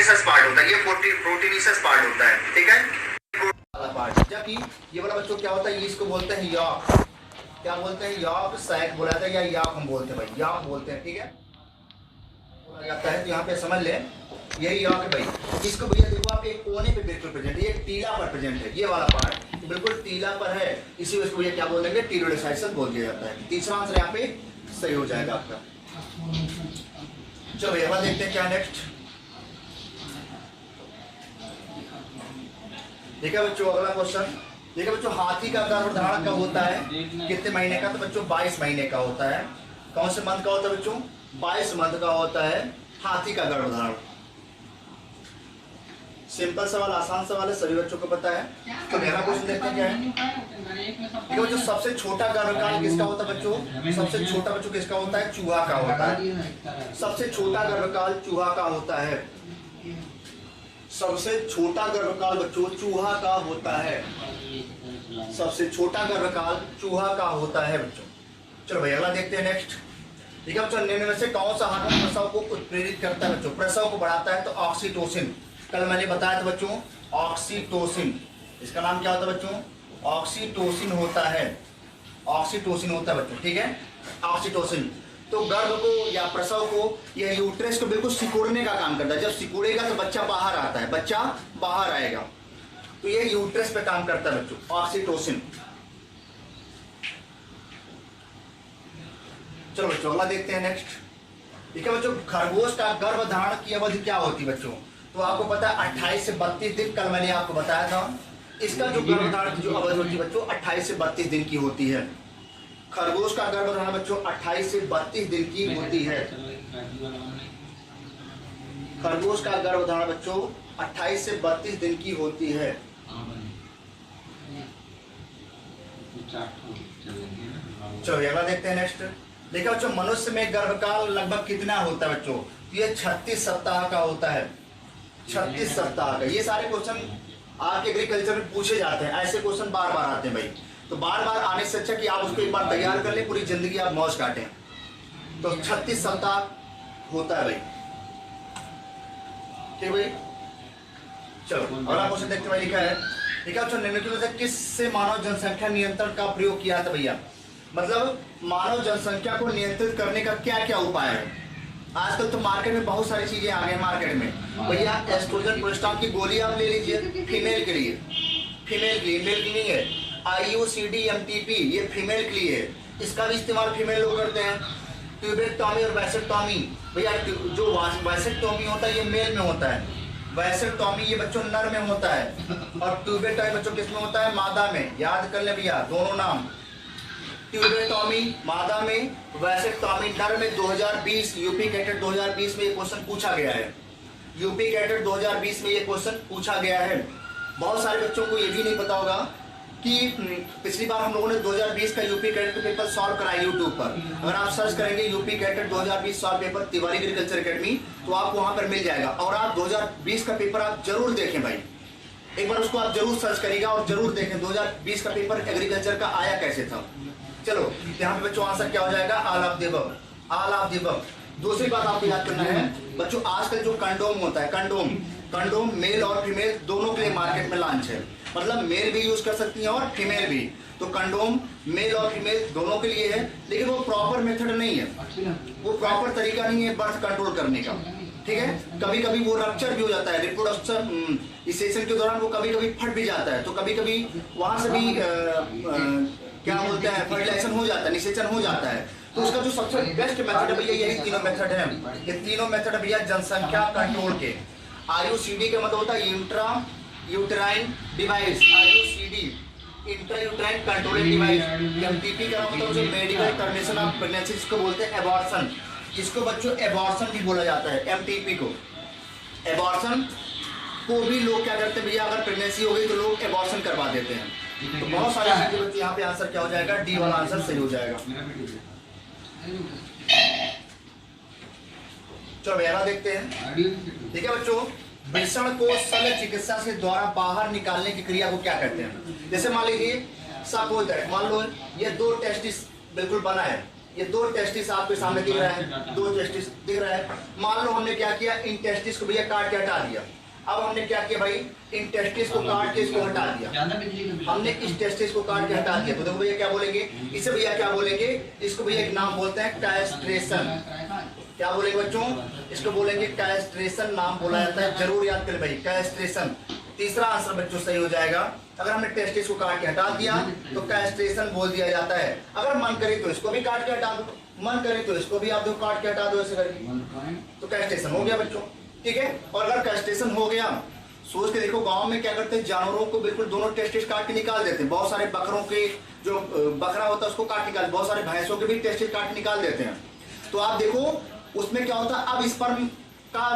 Proteinaceous part होता है, ये प्रोटीनेशियस पार्ट होता है, ठीक है। पार्ट जबकि ये वाला बच्चों क्या होता है, ये इसको बोलते हैं यॉक, क्या बोलते हैं, यॉक सैक बोला जाता है, या यॉक हम बोलते हैं भाई, यॉक बोलते हैं, ठीक है, बोला जाता है। तो यहाँ पे समझ लें यही यॉक है भाई। इसको भैया देखो आप एक कोने पे बिल्कुल प्रेजेंट है, ये टीला पर प्रेजेंट है, ये वाला पार्ट बिल्कुल टीला पर है, इसी वजह से भैया क्या बोलेंगे, टीलोडेसाइटस बोल दिया जाता है। तीसरा आंसर यहाँ पे सही हो जाएगा आपका। चलो भैया देखते हैं क्या नेक्स्ट। देखा बच्चों अगला क्वेश्चन, देखा बच्चों हाथी का गर्भधारण कब होता है, कितने महीने का, तो बच्चों 22 महीने का होता है। कौन से मंथ का होता है बच्चों, 22 मंथ का होता है हाथी का गर्भधारण। सिंपल सवाल, आसान सवाल है, सभी बच्चों को पता है। तो मेरा क्वेश्चन देखते हैं क्या है। देखो बच्चों सबसे छोटा गर्भकाल किसका होता है बच्चों, सबसे छोटा बच्चों किसका होता है, चूहा का होता है। सबसे छोटा गर्भकाल चूहा का होता है, सबसे छोटा गर्भकाल बच्चों चूहा का होता है, सबसे छोटा गर्भकाल चूहा का होता है बच्चों। चलो भैया अगला देखते हैं नेक्स्ट। ठीक है बच्चों, निम्न में से कौन सा हार्मोन प्रसव को उत्प्रेरित करता है बच्चों, प्रसव को बढ़ाता है, तो ऑक्सीटोसिन। कल मैंने बताया था बच्चों ऑक्सीटोसिन, इसका नाम क्या होता है बच्चों, ऑक्सीटोसिन होता है, ऑक्सीटोसिन होता है बच्चों, ठीक है, ऑक्सीटोसिन। तो गर्भ को या प्रसव को या यूट्रस को बिल्कुल सिकुड़ने का काम करता है। जब सिकुड़ेगा तो बच्चा बाहर आता है, बच्चा बाहर आएगा, तो ये यूट्रस पे काम करता है बच्चों, ऑक्सीटोसिन। चलो बच्चों अगला देखते हैं नेक्स्ट। ठीक है बच्चों, खरगोश का गर्भधारण की अवधि क्या होती है बच्चों, तो आपको पता है 28 से 32 दिन, कल मैंने आपको बताया था। इसका जो गर्भधारण की जो अवधि होती है बच्चों 28 से 32 दिन की होती है। खरगोश का गर्भधारण बच्चों 28 से 32 दिन की होती है। खरगोश का गर्भधारण बच्चों 28 से 32 दिन की होती है। चलो अगला देखते हैं नेक्स्ट। देखा बच्चों मनुष्य में गर्भकाल लगभग कितना होता है बच्चों, ये 36 सप्ताह का होता है, 36 सप्ताह का। ये सारे क्वेश्चन आपके एग्रीकल्चर में पूछे जाते हैं, ऐसे क्वेश्चन बार बार आते हैं भाई, तो बार बार आने से अच्छा कि आप उसको एक बार तैयार कर ले, पूरी जिंदगी आप मौज काटें। तो 36 सप्ताह होता है भाई, ठीक भाई। चलो अगला क्वेश्चन देखते भाई, लिखा है ठीक है, निम्नलिखित में से किससे मानव जनसंख्या नियंत्रण का प्रयोग किया था भैया, मतलब मानव जनसंख्या को नियंत्रित करने का क्या क्या उपाय है। आजकल तो मार्केट में बहुत सारी चीजें आ गई मार्केट में भैया, एस्ट्रोजन प्रोस्टान की गोली आप ले लीजिए फीमेल के लिए, फीमेल के लिए, मेल की नहीं है। IUCD MTP ये फीमेल के लिए है, इसका भी इस्तेमाल फीमेल लोग करते हैं। ट्यूबेक्टॉमी और वैसेक्टॉमी भैया, जो वैसेक्टॉमी होता है ये मेल में होता है, वैसेक्टॉमी ये बच्चों नर में होता है, और ट्यूबेक्टॉमी बच्चों किस में होता है, मादा में। याद कर ले भैया दोनों नाम, ट्यूबेक्टॉमी मादा में, वैसेक्टॉमी नर में। 2020 यूपी कैटेट 2020 में ये क्वेश्चन पूछा गया है, यूपी कैटेट 2020 में ये क्वेश्चन पूछा गया है। बहुत सारे बच्चों को ये भी नहीं पता होगा कि पिछली बार हम लोगों ने 2020 का यूपी कैडेट पेपर सॉल्व कराया यूट्यूब पर। अगर आप सर्च करेंगे UP cadet 2020 solve paper Tiwari agriculture academy, तो आपको वहां पर मिल जाएगा। और आप 2020 का पेपर आप जरूर देखें भाई, एक बार उसको आप जरूर सर्च करिएगा और जरूर देखें 2020 का पेपर एग्रीकल्चर का आया कैसे था। चलो यहाँ पे बच्चों आंसर क्या हो जाएगा, all of the above, all of the above. दूसरी बात आपको याद करना है बच्चों, आजकल जो कंडोम होता है, कंडोम मेल और फीमेल दोनों के लिए मार्केट में लॉन्च है, मतलब मेल भी यूज कर सकती हैं और फीमेल भी। तो कंडोम मेल और फीमेल दोनों के लिए है, लेकिन वो प्रॉपर मेथड नहीं है, वो प्रॉपर तरीका नहीं है बर्थ कंट्रोल करने का, ठीक है। कभी कभी वो रप्चर भी हो जाता है, रिप्रोडक्शन इस सेशन के दौरान वो कभी कभी फट भी जाता है, तो कभी कभी वहां से भी क्या बोलते हैं फर्टिलाइजेशन हो जाता है, निषेचन हो जाता है। तो उसका जो सबसे बेस्ट मेथड है भैया यही तीनों मेथड है, ये तीनों मेथड भैया जनसंख्या कंट्रोल के। IUCD का मतलब होता है intra uterine device, IUCD intra uterine controlling device. MTP का मतलब जो मेडिकल टर्मिनेशन ऑफ प्रेगनेंसी, जिसको बोलते हैं एबॉर्शन, इसको बच्चों एबॉर्शन भी बोला जाता है। MTP को, एबॉर्शन को भी लोग क्या करते हैं भैया, अगर प्रेगनेंसी हो गई तो लोग एबॉर्शन करवा देते हैं। तो बहुत सारे चीजें बच्चे, यहाँ पे आंसर क्या हो जाएगा, डी वाला आंसर सही हो जाएगा। चलो अगला देखते हैं, ठीक है बच्चों। वृषण को शल्य चिकित्सा से द्वारा बाहर निकालने की क्रिया को क्या कहते हैं। जैसे मान लीजिए सपोज दैट, मान लो ये 2 टेस्टिस बिल्कुल बना है, ये 2 टेस्टिस आपके सामने दिख रहा है, 2 टेस्टिस दिख रहा है। मान लो हमने क्या किया, इन टेस्टिस को भैया काट के हटा दिया। अब हमने क्या किया भाई, इन टेस्टिस को काट के इसको हटा दिया, हमने इस टेस्टिस को काट के हटा दिया। तो देखो भैया क्या बोलेंगे, इसे भैया क्या बोलेंगे, इसको भैया एक नाम बोलते हैं कैस्ट्रेशन। क्या बोलेंगे बच्चों, इसको बोलेंगे कैस्ट्रेशन, नाम बोला जाता है, जरूर याद करें भाई, कैस्ट्रेशन। तीसरा आंसर बच्चों सही हो जाएगा। अगर हमने टेस्टिस को काट के हटा दिया तो कैस्ट्रेशन बोल दिया जाता है। अगर मन करे तो इसको भी काट के हटा दो, मन करे तो इसको भी आप दो काट के हटा दो, ऐसे करके तो कैस्ट्रेशन हो गया बच्चों, ठीक है। और अगर कैस्ट्रेशन हो गया, सोच के देखो, गांव में क्या करते हैं, जानवरों को बिल्कुल दोनों टेस्टिस काट के निकाल देते हैं। बहुत सारे बकरों के, जो बकरा होता है उसको काट निकाल, बहुत सारे भैंसों के भी टेस्टिस काट निकाल देते हैं। तो आप देखो उसमें क्या होता है, अब स्पर्म का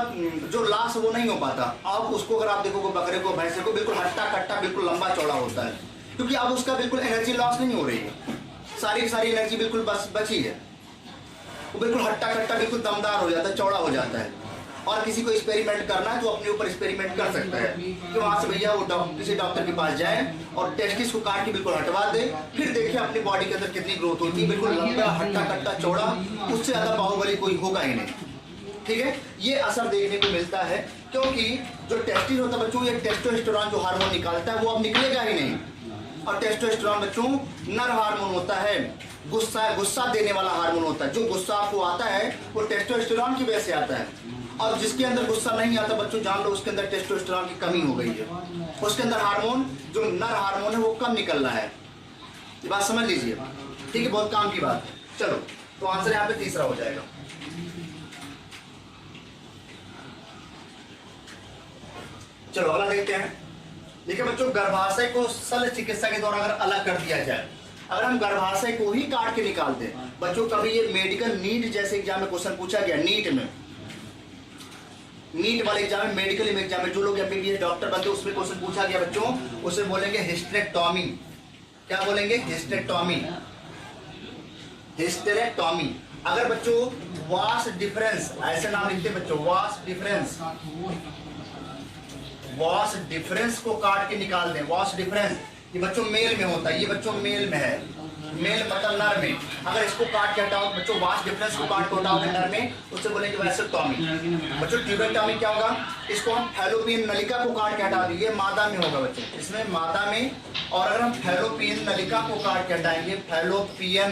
जो लाश वो नहीं हो पाता। अब उसको अगर आप देखोगे, बकरे को, भैंसे को बिल्कुल हट्टा कट्टा बिल्कुल लंबा चौड़ा होता है, क्योंकि अब उसका बिल्कुल एनर्जी लॉस नहीं हो रही है, सारी की सारी एनर्जी बिल्कुल बची है, वो बिल्कुल हट्टा कट्टा बिल्कुल दमदार हो जाता है, चौड़ा हो जाता है। और किसी को एक्सपेरिमेंट करना है तो अपने ऊपर एक्सपेरिमेंट कर सकता है कि वहां से भैया वो किसी डॉक्टर के पास जाए और टेस्टिस को काट के बिल्कुल हटवा दे, फिर देखिए अपनी बॉडी के अंदर कितनी ग्रोथ होती है, बिल्कुल लंबा हट्टा कट्टा चौड़ा, उससे ज्यादा बाहुबली कोई होगा ही नहीं, ठीक है। ये असर देखने को मिलता है, क्योंकि जो टेस्टिस होता है बच्चों, ये टेस्टोस्टेरोन जो हार्मोन निकालता है वो अब निकलेगा ही नहीं। और टेस्टोस्टेरोन बच्चों नर हार्मोन होता है, गुस्सा देने वाला हार्मोन होता है। जो गुस्सा आपको आता है वो टेस्टोस्टेरोन की वजह से आता है, और जिसके अंदर गुस्सा नहीं आता बच्चों, जान लो उसके अंदर टेस्टोस्टेरोन की कमी हो गई है, उसके अंदर हार्मोन जो नर हार्मोन है वो कम निकल रहा है। ये बात समझ लीजिए, ठीक है, बहुत काम की बात है। चलो, तो आंसर यहाँ पे तीसरा हो जाएगा। चलो अगला देखते हैं। देखिए बच्चों, गर्भाशय को शल्य चिकित्सा के द्वारा अगर अलग कर दिया जाए, अगर हम गर्भाशय को ही काट के निकाल दें बच्चों, कभी ये मेडिकल नीट जैसे एग्जाम में क्वेश्चन पूछा गया, नीट में, नीट वाले एग्जाम में, मेडिकल एग्जाम में जो लोग एमबीबीएस डॉक्टर बनते हैं उसमें क्वेश्चन पूछा गया बच्चों, उसे बोलेंगे हिस्टेरेक्टोमी। क्या बोलेंगे, हिस्टेरेक्टोमी, हिस्टेरेक्टोमी। अगर बच्चों वास डिफरेंस, ऐसे नाम लिखते हैं बच्चों, वास डिफरेंस, वॉस डिफरेंस को काट के निकाल दें। वॉस डिफरेंस ये बच्चों मेल में होता है, ये बच्चों मेल में है, मेल मतलब नर में। अगर इसको काट के हटाओ बच्चों, वॉस डिफरेंस को काट के हटाओगे नर में, उससे बोलेंगे वैसेक्टोमी। बच्चों ट्यूबेक्टोमी क्या होगा, इसको हम फैलोपियन नलिका को काट के हटा देंगे, ये मादा में होगा बच्चों, इसमें मादा में। और अगर हम फैलोपियन नलिका को काट के हटाएंगे, फैलोपियन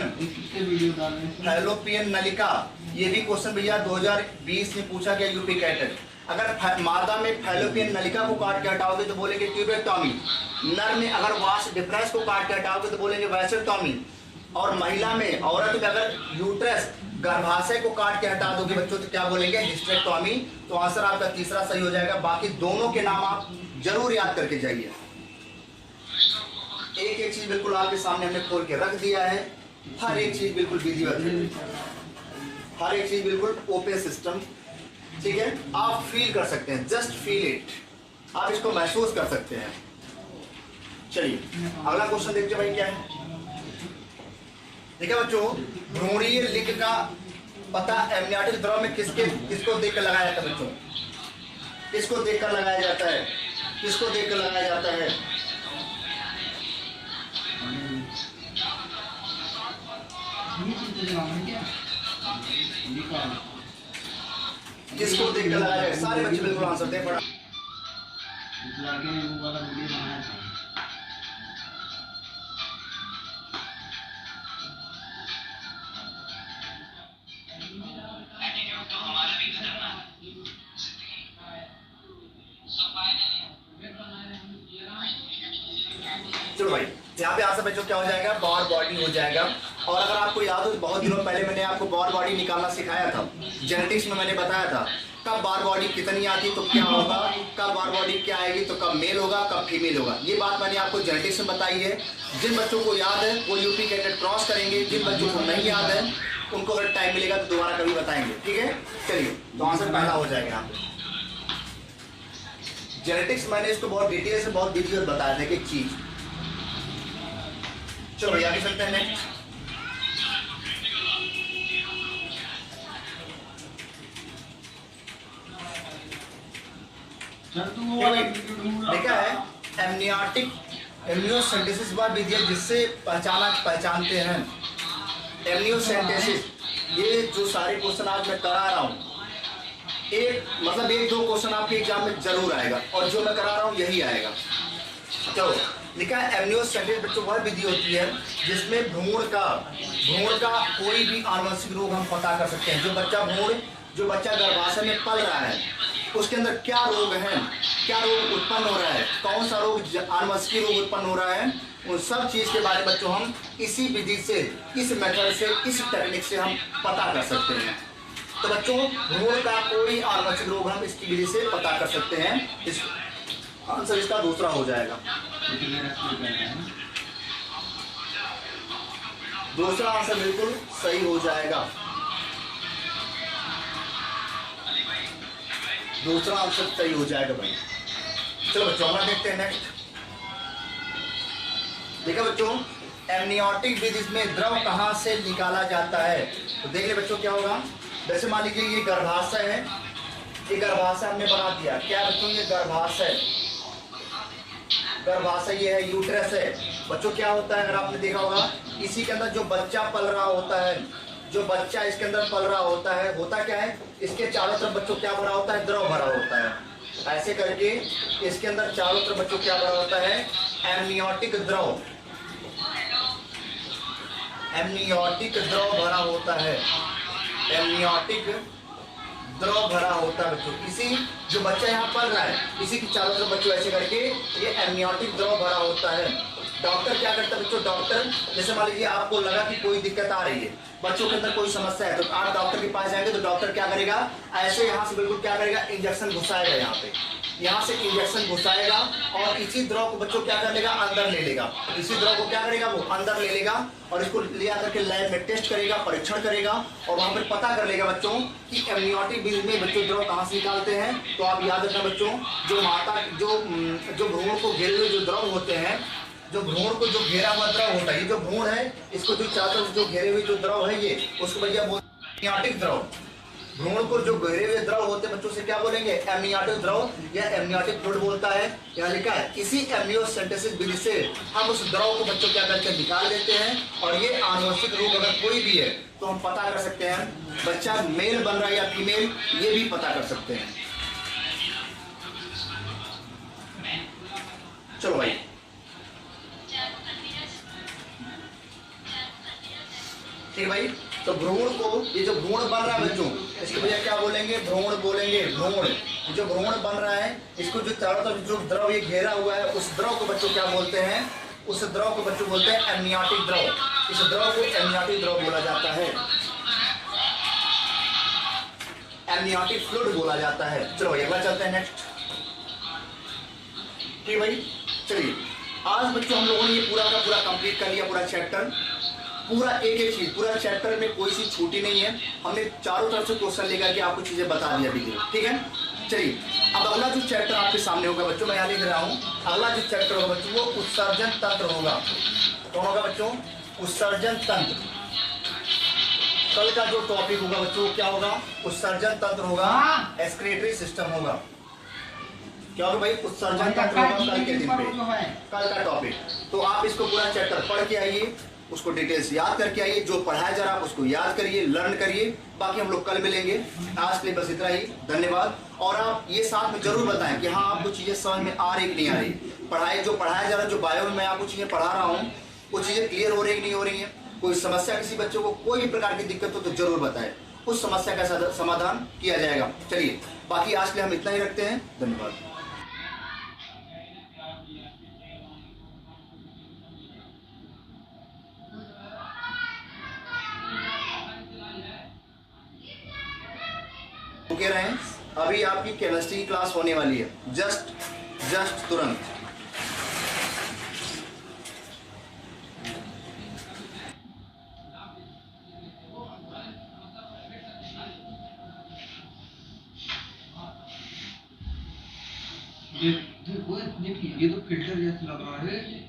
नलिका, ये भी क्वेश्चन भैया 2020 में पूछा गया यूपी कैटेट। अगर मादा में फैलोपियन नलिका को काट के हटाओगे तो बोलेंगे ट्यूबेक्टोमी, नर में अगर वास डिफरेंस को काट के हटाओगे तो बोलेंगे वैसेक्टोमी, और महिला में, औरत में अगर यूट्रस गर्भाशय को काट के हटा दोगे बच्चों तो क्या बोलेंगे, हिस्टेरेक्टोमी। तो आंसर आपका तीसरा सही हो जाएगा। बाकी दोनों के नाम आप जरूर याद करके जाइए। एक एक चीज बिल्कुल आपके सामने हमने खोल के रख दिया है, हर एक चीज बिल्कुल विधिवत है, हर एक चीज बिल्कुल ओपन सिस्टम, ठीक है। आप फील कर सकते हैं, जस्ट फील इट, आप इसको महसूस कर सकते हैं। चलिए अगला क्वेश्चन देखते भाई क्या है। देखिए बच्चों, भ्रूणीय लिंग का पता एमनियोटिक द्रव में किसको देखकर लगाया जाता है बच्चों, किसको देखकर लगाया जाता है, किसको देखकर लगाया जाता है, किसको देखकर लगाया जाएगा। सारे बच्चे बिल्कुल आंसर दें बड़ा। चलो भाई, यहाँ पे आंसर बच्चों क्या हो जाएगा, बॉर बॉडी हो जाएगा। और अगर आपको याद हो, बहुत दिनों पहले मैंने आपको बॉर बॉडी निकालना सिखाया था, जेनेटिक्स में मैंने बताया था कब बार बॉडी कितनी आती तो क्या होगा, कब बार बॉडी क्या आएगी तो कब मेल होगा कब फीमेल होगा। ये बात मैंने आपको जेनेटिक्स में बताई है। जिन बच्चों को याद है वो यूपी कैटेट क्रॉस करेंगे, जिन बच्चों को नहीं याद है उनको अगर टाइम मिलेगा तो दोबारा कभी बताएंगे, ठीक है। चलिए, तो आंसर पहला हो जाएगा यहाँ पे। जेनेटिक्स मैंने इसको बहुत डिटेल से, बहुत डिटेल बताया था एक चीज। चलो भैया आगे चलते हैं नेक्स्ट। देखा है एमनियोटिक एम्नियोसेंटेसिस वह विधि है जिससे पहचानते हैं एमनियोसेंटेसिस, ये जो सारे क्वेश्चन आज मैं करा रहा हूँ, एक दो क्वेश्चन आपके एग्जाम में जरूर आएगा और जो मैं करा रहा हूँ यही आएगा। चलो लिखा है एमनियोसेंटेसिस बच्चों वह विधि होती है जिसमें भ्रूण का कोई भी आनुवंशिक रोग हम पता कर सकते हैं। जो बच्चा गर्भाशय में पल रहा है उसके अंदर क्या रोग है, क्या रोग उत्पन्न हो रहा है, कौन सा रोग आनुवंशिक रोग उत्पन्न हो रहा है, उन सब चीज के बारे में बच्चों हम इसी विधि से, इस मेथड से, इस टेक्निक से हम पता कर सकते हैं। तो बच्चों भ्रूण का कोई आनुवंशिक रोग हम इसकी विधि से पता कर सकते हैं। इस आंसर इसका दूसरा हो जाएगा। दूसरा आंसर बिल्कुल सही हो जाएगा। दूसरा आंसर सही हो जाएगा भाई। चलो बच्चों हम देखते हैं नेक्स्ट। देखा बच्चों एमनियोटिक विधि में द्रव कहां से निकाला जाता है। तो देख ले बच्चों क्या होगा। वैसे मान लीजिए ये गर्भाशय है, ये गर्भाशय हमने बना दिया। क्या बच्चों ये गर्भाशय ये है, यूट्रस है। बच्चों क्या होता है अगर आपने देखा होगा, इसी के अंदर जो बच्चा पल रहा होता है, जो बच्चा इसके अंदर पल रहा होता है, होता क्या है इसके चारों तरफ बच्चों क्या भरा होता है, द्रव भरा होता है। ऐसे करके इसके अंदर चारों तरफ बच्चों क्या भरा होता है, एमनियोटिक द्रव भरा होता है। एमनियोटिक द्रव भरा होता है बच्चों। इसी जो बच्चा यहाँ पढ़ रहा है इसी की चारों तरफ बच्चों ऐसे करके ये एमनियोटिक द्रव भरा होता है। डॉक्टर क्या करता है बच्चों, डॉक्टर जैसे मान लीजिए आपको लगा कि कोई दिक्कत आ रही है, बच्चों के अंदर कोई समस्या है, तो आप डॉक्टर के पास जाएंगे तो डॉक्टर क्या करेगा, ऐसे यहाँ से बिल्कुल क्या करेगा, इंजेक्शन घुसाएगा। यहाँ से इंजेक्शन घुसाएगा और इसी द्रव को बच्चों क्या कर लेगा, अंदर ले लेगा। इसी द्रव को क्या करेगा, वो अंदर ले लेगा और इसको ले आकर के लैब में टेस्ट करेगा, परीक्षण करेगा और वहां पर पता कर लेगा बच्चों कि एमनियोटिक विधि में बच्चों द्रव कहाँ से निकालते हैं। तो आप याद रखना बच्चों, जो भ्रूण को घेरे हुए जो द्रव होते हैं, जो भ्रूण को जो घेरा हुआ द्रव होता है, ये जो भ्रूण है इसको जो चारों तरफ जो घेरे हुए जो द्रव है ये उसको भैया बोलते हैं एमनियोटिक द्रव। भ्रूण को जो घेरे हुए द्रव होते हैं बच्चों से क्या बोलेंगे, एमनियोटिक द्रव या एमनियोटिक फ्लूइड बोलता है। यहाँ लिखा है इसी एमनियोसेंटेसिस विधि से हम उस द्रव को बच्चों क्या करके निकाल देते हैं और ये आनुवंशिक रोग अगर कोई भी है तो हम पता कर सकते हैं, बच्चा मेल बन रहा है या फीमेल ये भी पता कर सकते हैं। चलो भाई ठीक भाई, तो भ्रूण को, ये जो भ्रूण बन रहा है बच्चों इसको भैया क्या बोलेंगे, भ्रूण बोलेंगे। भ्रूण, जो भ्रूण बन रहा है इसको जो चारों तरफ जो द्रव ये घेरा हुआ है उस द्रव को बच्चों क्या बोलते हैं, उस द्रव को बच्चों बोलते हैं एमनियोटिक द्रव। इस द्रव को एमनियोटिक द्रव बोला जाता है, एमनियोटिक फ्लूइड बोला जाता है। चलो अगला चलते हैं नेक्स्ट। ठीक भाई चलिए, आज बच्चों हम लोगों ने ये पूरा का पूरा कंप्लीट कर लिया, पूरा चैप्टर, पूरा एक चीज, पूरा चैप्टर में कोई चीज छूटी नहीं है। हमने चारों तरफ से क्वेश्चन लेकर के आपको चीजें बता दिया वीडियो, ठीक है। चलिए अब अगला जो चैप्टर आपके सामने होगा बच्चों, मैं यहाँ लिख रहा हूँ, अगला जो चैप्टर होगा बच्चों वो उत्सर्जन तंत्र होगा। कौन होगा बच्चों, उत्सर्जन तंत्र। कल का जो टॉपिक होगा बच्चों क्या होगा, उत्सर्जन तंत्र होगा, एक्सक्रीटरी सिस्टम होगा। क्या होगा भाई, उत्सर्जन तंत्र होगा कल के दिन पे, कल का टॉपिक। तो आप इसको पूरा चैप्टर पढ़ के आइए, उसको डिटेल्स याद करके आइए, जो पढ़ाया जा रहा है आप उसको याद करिए, लर्न करिए। बाकी हम लोग कल मिलेंगे। आज के लिए बस इतना ही, धन्यवाद। और आप ये साथ में जरूर बताएं कि हाँ आपको चीजें समझ में आ रही कि नहीं आ रही, पढ़ाई जो पढ़ाया जा रहा है, जो बायो में मैं आपको चीजें पढ़ा रहा हूँ वो चीजें क्लियर हो रही है कि नहीं हो रही है। कोई समस्या, किसी बच्चों को कोई भी प्रकार की दिक्कत हो तो जरूर बताएं, उस समस्या का समाधान किया जाएगा। चलिए बाकी आज के लिए हम इतना ही रखते हैं, धन्यवाद। कह रहे हैं अभी आपकी केमिस्ट्री की क्लास होने वाली है, जस्ट तुरंत। ये देखिए, ये तो फिल्टर जैसा लग रहा है।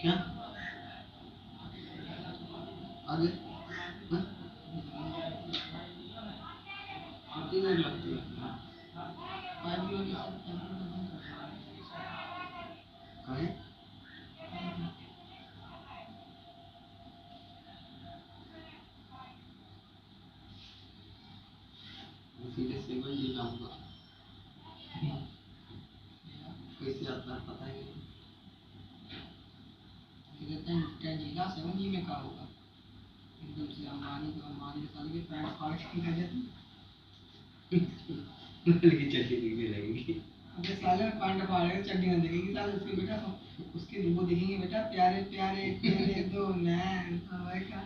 क्या आगे आती नहीं लगती है। पाइप भी होगी सब कहे सीधे सेवन जी जाऊंगा कैसे आता है पता ही नहीं कहते हैं जिला सेवन जी में का होगा एकदम से अंबानी के साथ के पैंट फाड़ के कर देते लेकिन चड्डी दिखने लगेगी अबे साले पैंट फाड़ के चड्डी ना दिखेगी साले उसके बेटा उसके वो दिखेंगे बेटा प्यारे प्यारे तेरे दो नैन हवा का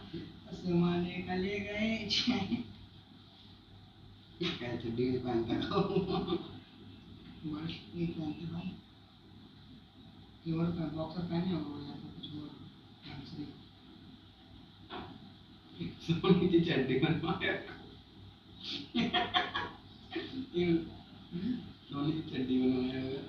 आसमाने का ले गए क्या चड्डी पहनता हो बस ये पहनते भाई ये और बॉक्सर पहने होगा या तो कुछ और आंसर सोनी की चड्डी बनवाया सोनी की चड्डी बनवाया होगा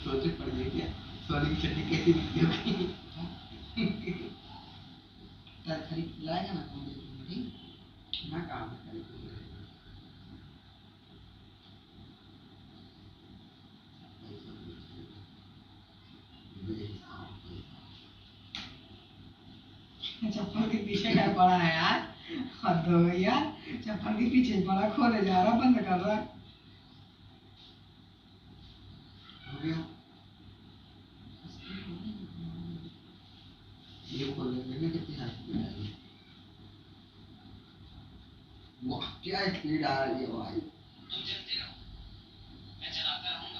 सोचे पड़ गई क्या सोनी की चड्डी कैसी दिखती होगी तार खरीद लाएगा ना कौन देखूंगा ठीक ना काम है खरीद चप्पल के पीछे क्या पड़ा है यार हद हो गई यार चप्पल के पीछे पड़ा खोले जा रहा बंद कर रहा हो गया ये खोल लेने कितनी हाथी है वाह क्या स्पीड आ रही है भाई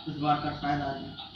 इस बार का फायदा है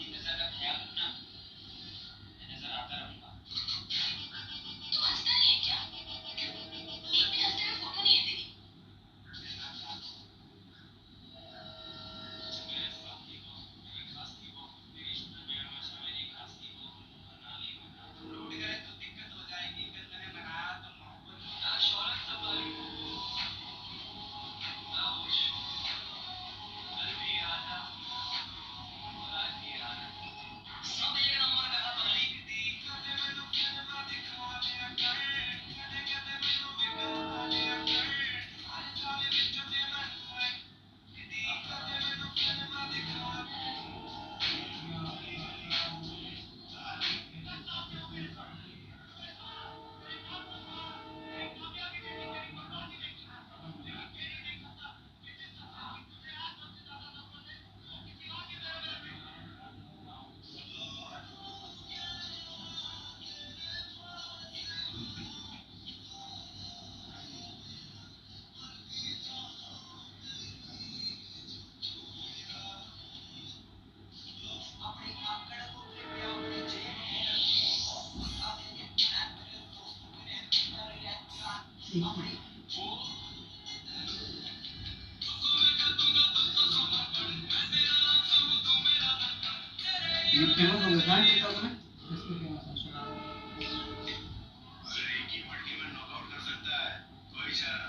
ये फेमस हो गया गान टिकटॉक में इसमें फेमस है सुना अगर एक ही मटकी में नॉकआउट कर सकता है कोई इशारा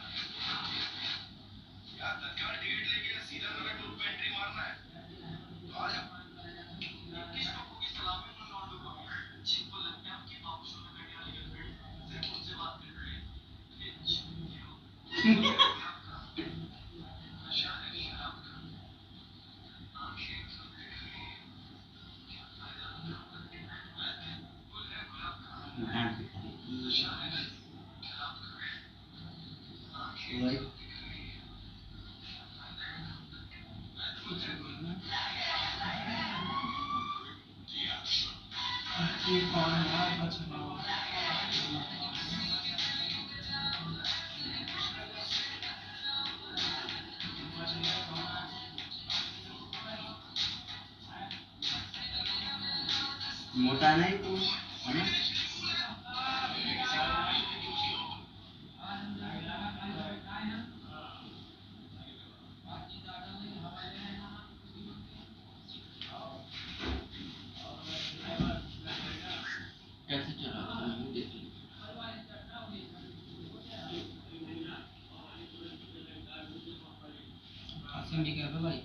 यार तत्काल टिकट लेके सीधा मेरा ग्रुप पे एंट्री मारना है तो आ जाओ किस टोपू की सलामी में लौट दूंगा जिनको लगता है कि बाबू ने करने वाली गर्लफ्रेंड सिर्फ उनसे बात कर रहे हैं Right. मोटा नहीं तू है ना कैसे चला देख ली भी कर भाई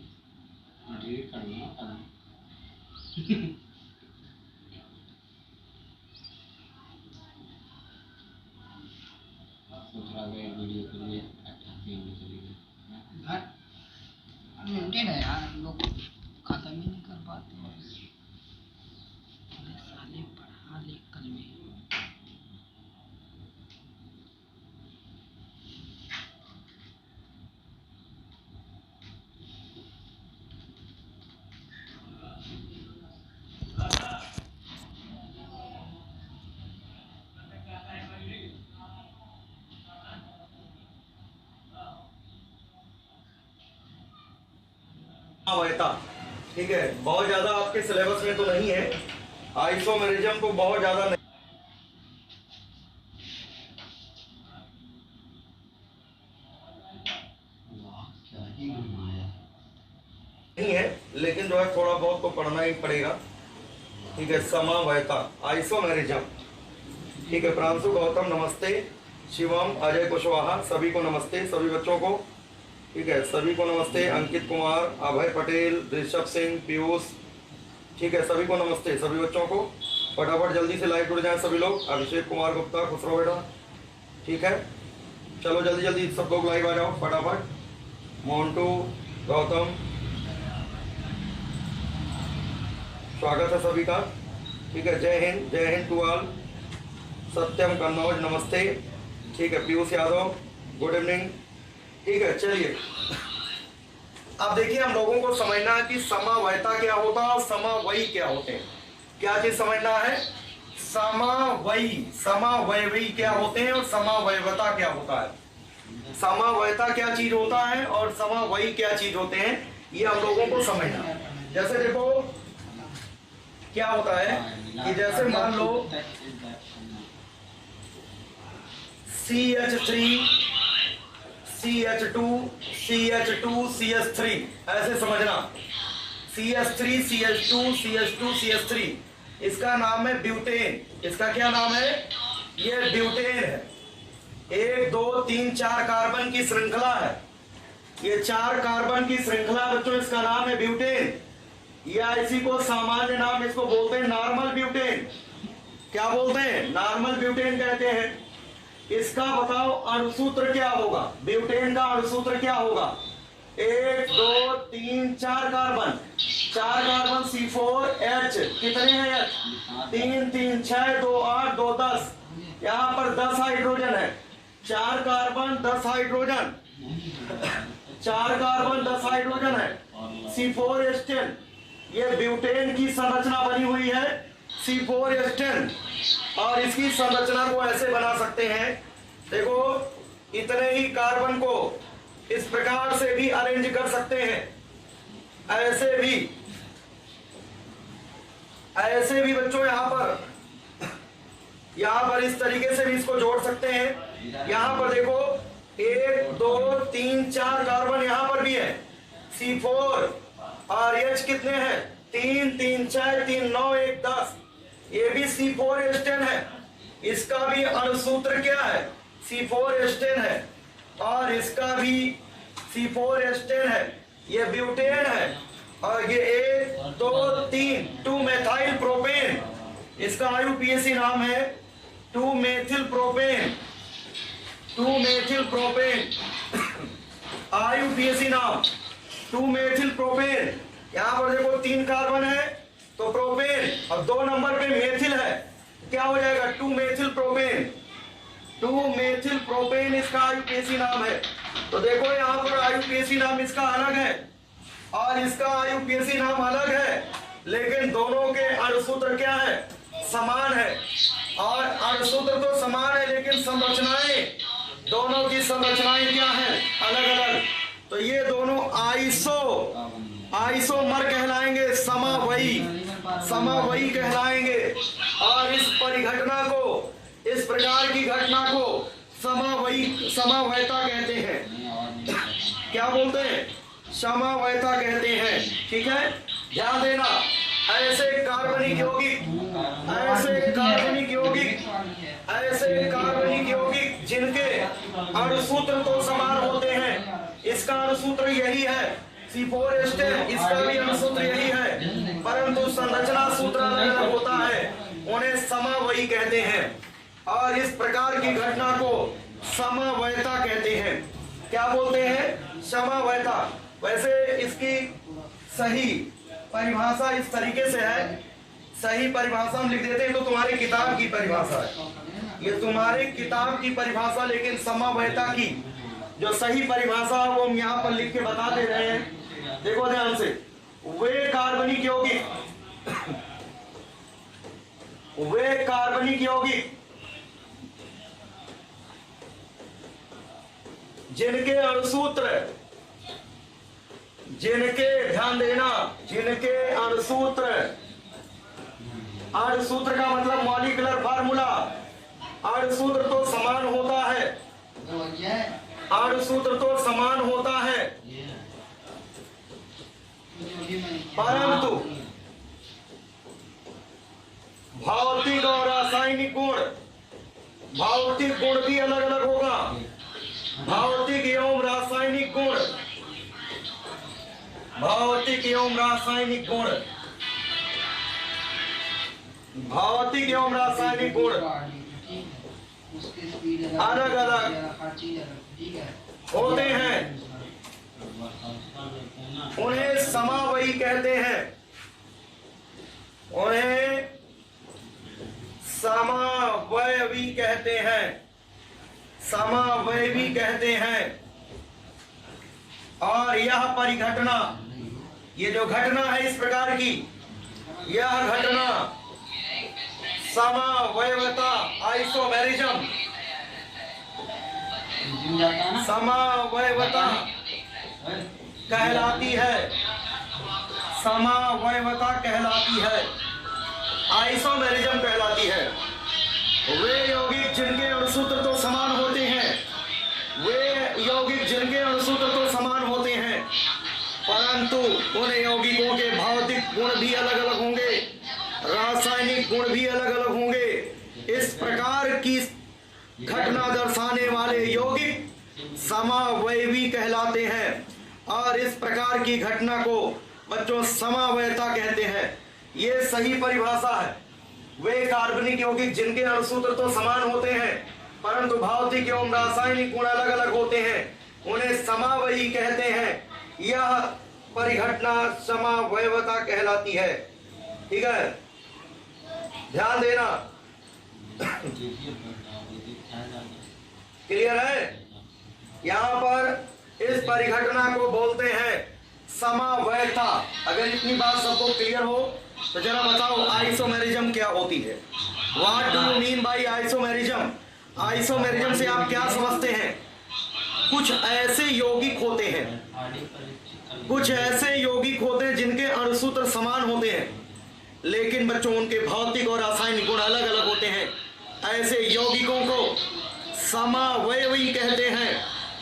वीडियो के लिए 88 में चली गई। अनलिमिटेड है यार, हम लोग खत्म ही नहीं कर पाते हैं। अरे साले पढ़ा ले कल में। वैता, ठीक है, बहुत ज्यादा आपके सिलेबस में तो नहीं है। आइसोमेरिज्म तो बहुत ज्यादा क्या ही घुमाया। नहीं है, लेकिन जो है थोड़ा बहुत तो पढ़ना ही पड़ेगा। ठीक है, समवैता आइसोमेरिज्म। ठीक है, प्रांशु गौतम नमस्ते, शिवम अजय कुशवाहा सभी को नमस्ते, सभी बच्चों को। ठीक है, सभी को नमस्ते, अंकित कुमार, अभय पटेल, ऋषभ सिंह, पीयूष। ठीक है, सभी को नमस्ते, सभी बच्चों को। फटाफट जल्दी से लाइव जुड़ जाएं सभी लोग। अभिषेक कुमार गुप्ता, खुश रहो बेटा। ठीक है, चलो जल्दी जल्दी सब लोग लाइव आ जाओ फटाफट। मोन्टू, गौतम, स्वागत है सभी का। ठीक है, जय हिंद टू ऑल। सत्यम कन्नौज नमस्ते। ठीक है, पीयूष यादव गुड इवनिंग। ठीक है, चलिए अब देखिए, हम लोगों को समझना है कि समवैता क्या होता है और समवयी क्या होते हैं। क्या चीज समझना है? समवयवी क्या होते हैं और समवयवता क्या होता है। समवैता क्या चीज होता है और समवयी क्या चीज होते हैं, ये हम लोगों को समझना है। जैसे देखो क्या होता है कि जैसे मान लो CH3 CH2 CH2 CH3, ऐसे समझना। CH3 CH2 CH2 CH3, इसका नाम है ब्यूटेन। इसका क्या नाम है? ये ब्यूटेन है। 1 2 3 4 कार्बन की श्रृंखला है। ये 4 कार्बन की श्रृंखला बच्चों, इसका नाम है ब्यूटेन, या इसी को सामान्य नाम इसको बोलते हैं नॉर्मल ब्यूटेन। क्या बोलते हैं? नॉर्मल ब्यूटेन कहते हैं। इसका बताओ अणुसूत्र क्या होगा? ब्यूटेन का अणुसूत्र क्या होगा? 1 2 3 4 कार्बन, 4 कार्बन C4H, कितने हैं? 3 3 6 2 8 2 10। यहाँ पर 10 हाइड्रोजन है। 4 कार्बन 10 हाइड्रोजन, 4 कार्बन 10 हाइड्रोजन है। C4H10, ये ब्यूटेन की संरचना बनी हुई है C4H10। और इसकी संरचना को ऐसे बना सकते हैं, देखो इतने ही कार्बन को इस प्रकार से भी अरेंज कर सकते हैं, ऐसे भी बच्चों यहां पर इस तरीके से भी इसको जोड़ सकते हैं। यहां पर देखो 1 2 3 4 कार्बन यहां पर भी है C4, और H कितने हैं? 3 3 6 3 9 1 10। ये भी C4H10 है। इसका भी अणुसूत्र क्या है? C4H10 है, और इसका भी C4H10 है। ये ब्यूटेन है, और ये 1 2 3 2 मेथाइल प्रोपेन। इसका IUPAC नाम है 2 methyl propane. 2 methyl propane IUPAC नाम 2 मेथिल प्रोपेन। यहाँ पर देखो 3 कार्बन है तो प्रोपेन, और 2 नंबर पे मेथिल है, क्या हो जाएगा? 2 मेथिल प्रोपेन। 2 मेथिल प्रोपेन इसका IUPAC नाम है। तो देखो यहाँ पर IUPAC नाम इसका अलग है और इसका IUPAC नाम अलग है, लेकिन दोनों के अणुसूत्र क्या है? समान है। और अणुसूत्र तो समान है, लेकिन संरचनाएं, दोनों की संरचनाएं क्या है? अलग अलग। तो ये दोनों आइसोमर कहलाएंगे, समवयी कहलाएंगे। और इस परिघटना को, इस प्रकार की घटना को समवैता कहते हैं। क्या बोलते हैं? समवैता कहते हैं। ठीक है, ध्यान देना। ऐसे कार्बनिक यौगिक जिनके अणुसूत्र तो समान होते हैं, इसका अणुसूत्र यही है C4H10 इसका भी अणुसूत्र यही है, परंतु संरचना सूत्र अलग अलग होता है, उन्हें समवयी कहते हैं। और इस प्रकार की घटना को समवयता कहते हैं। क्या बोलते हैं? समवयता। वैसे इसकी सही परिभाषा इस तरीके से है, सही परिभाषा हम लिख देते हैं तो तुम्हारी किताब की परिभाषा है, ये तुम्हारी किताब की परिभाषा, लेकिन समवयता की जो सही परिभाषा है वो हम यहाँ पर लिख के बता दे रहे हैं। देखो ध्यान से, वे कार्बनिक यौगिक जिनके अणुसूत्र, ध्यान देना, जिनके अणुसूत्र का मतलब मॉलिक्यूलर फार्मूला, अणुसूत्र तो समान होता है, अणुसूत्र तो समान होता है, परंतु भौतिक और रासायनिक गुण, भौतिक गुण भी अलग अलग होगा। भौतिक एवं रासायनिक गुण, भौतिक एवं रासायनिक गुण, भौतिक एवं रासायनिक गुण अलग अलग होते हैं, उन्हें समवयी कहते हैं, उन्हें समवयवी कहते हैं, समवयवी कहते हैं। और यह परिघटना, ये जो घटना है इस प्रकार की, यह घटना समवयवता, आइसोमेरिज्म, समवयवता कहलाती है, समवयवता कहलाती है, आइसोमेरिज्म कहलाती है। वे यौगिक जिनके अणुसूत्र तो समान होते हैं, वे यौगिक जिनके अणुसूत्र तो समान होते हैं, परंतु उन यौगिकों के भौतिक गुण भी अलग अलग होंगे, रासायनिक गुण भी अलग अलग होंगे। इस प्रकार की घटना दर्शाने वाले यौगिक समवयवी कहलाते हैं, और इस प्रकार की घटना को बच्चों समवयता कहते हैं। ये सही परिभाषा है। वे कार्बनिक यौगिक जिनके अणुसूत्र तो समान होते हैं, परंतु भौतिक एवं रासायनिक गुण अलग अलग होते हैं, उन्हें समवयी कहते हैं। यह परिघटना समवयवता कहलाती है। ठीक है, ध्यान देना। क्लियर है? यहाँ पर इस परिघटना को बोलते हैं समवयता। अगर इतनी बात सबको क्लियर हो तो जरा बताओ आइसोमेरिज्म क्या होती है? What do you mean by isomerism? Isomerism से आप क्या समझते हैं? कुछ ऐसे यौगिक होते हैं, कुछ ऐसे यौगिक होते हैं जिनके अणुसूत्र समान होते हैं, लेकिन बच्चों उनके भौतिक और रासायनिक गुण अलग अलग होते हैं। ऐसे यौगिकों को समवयवी कहते हैं,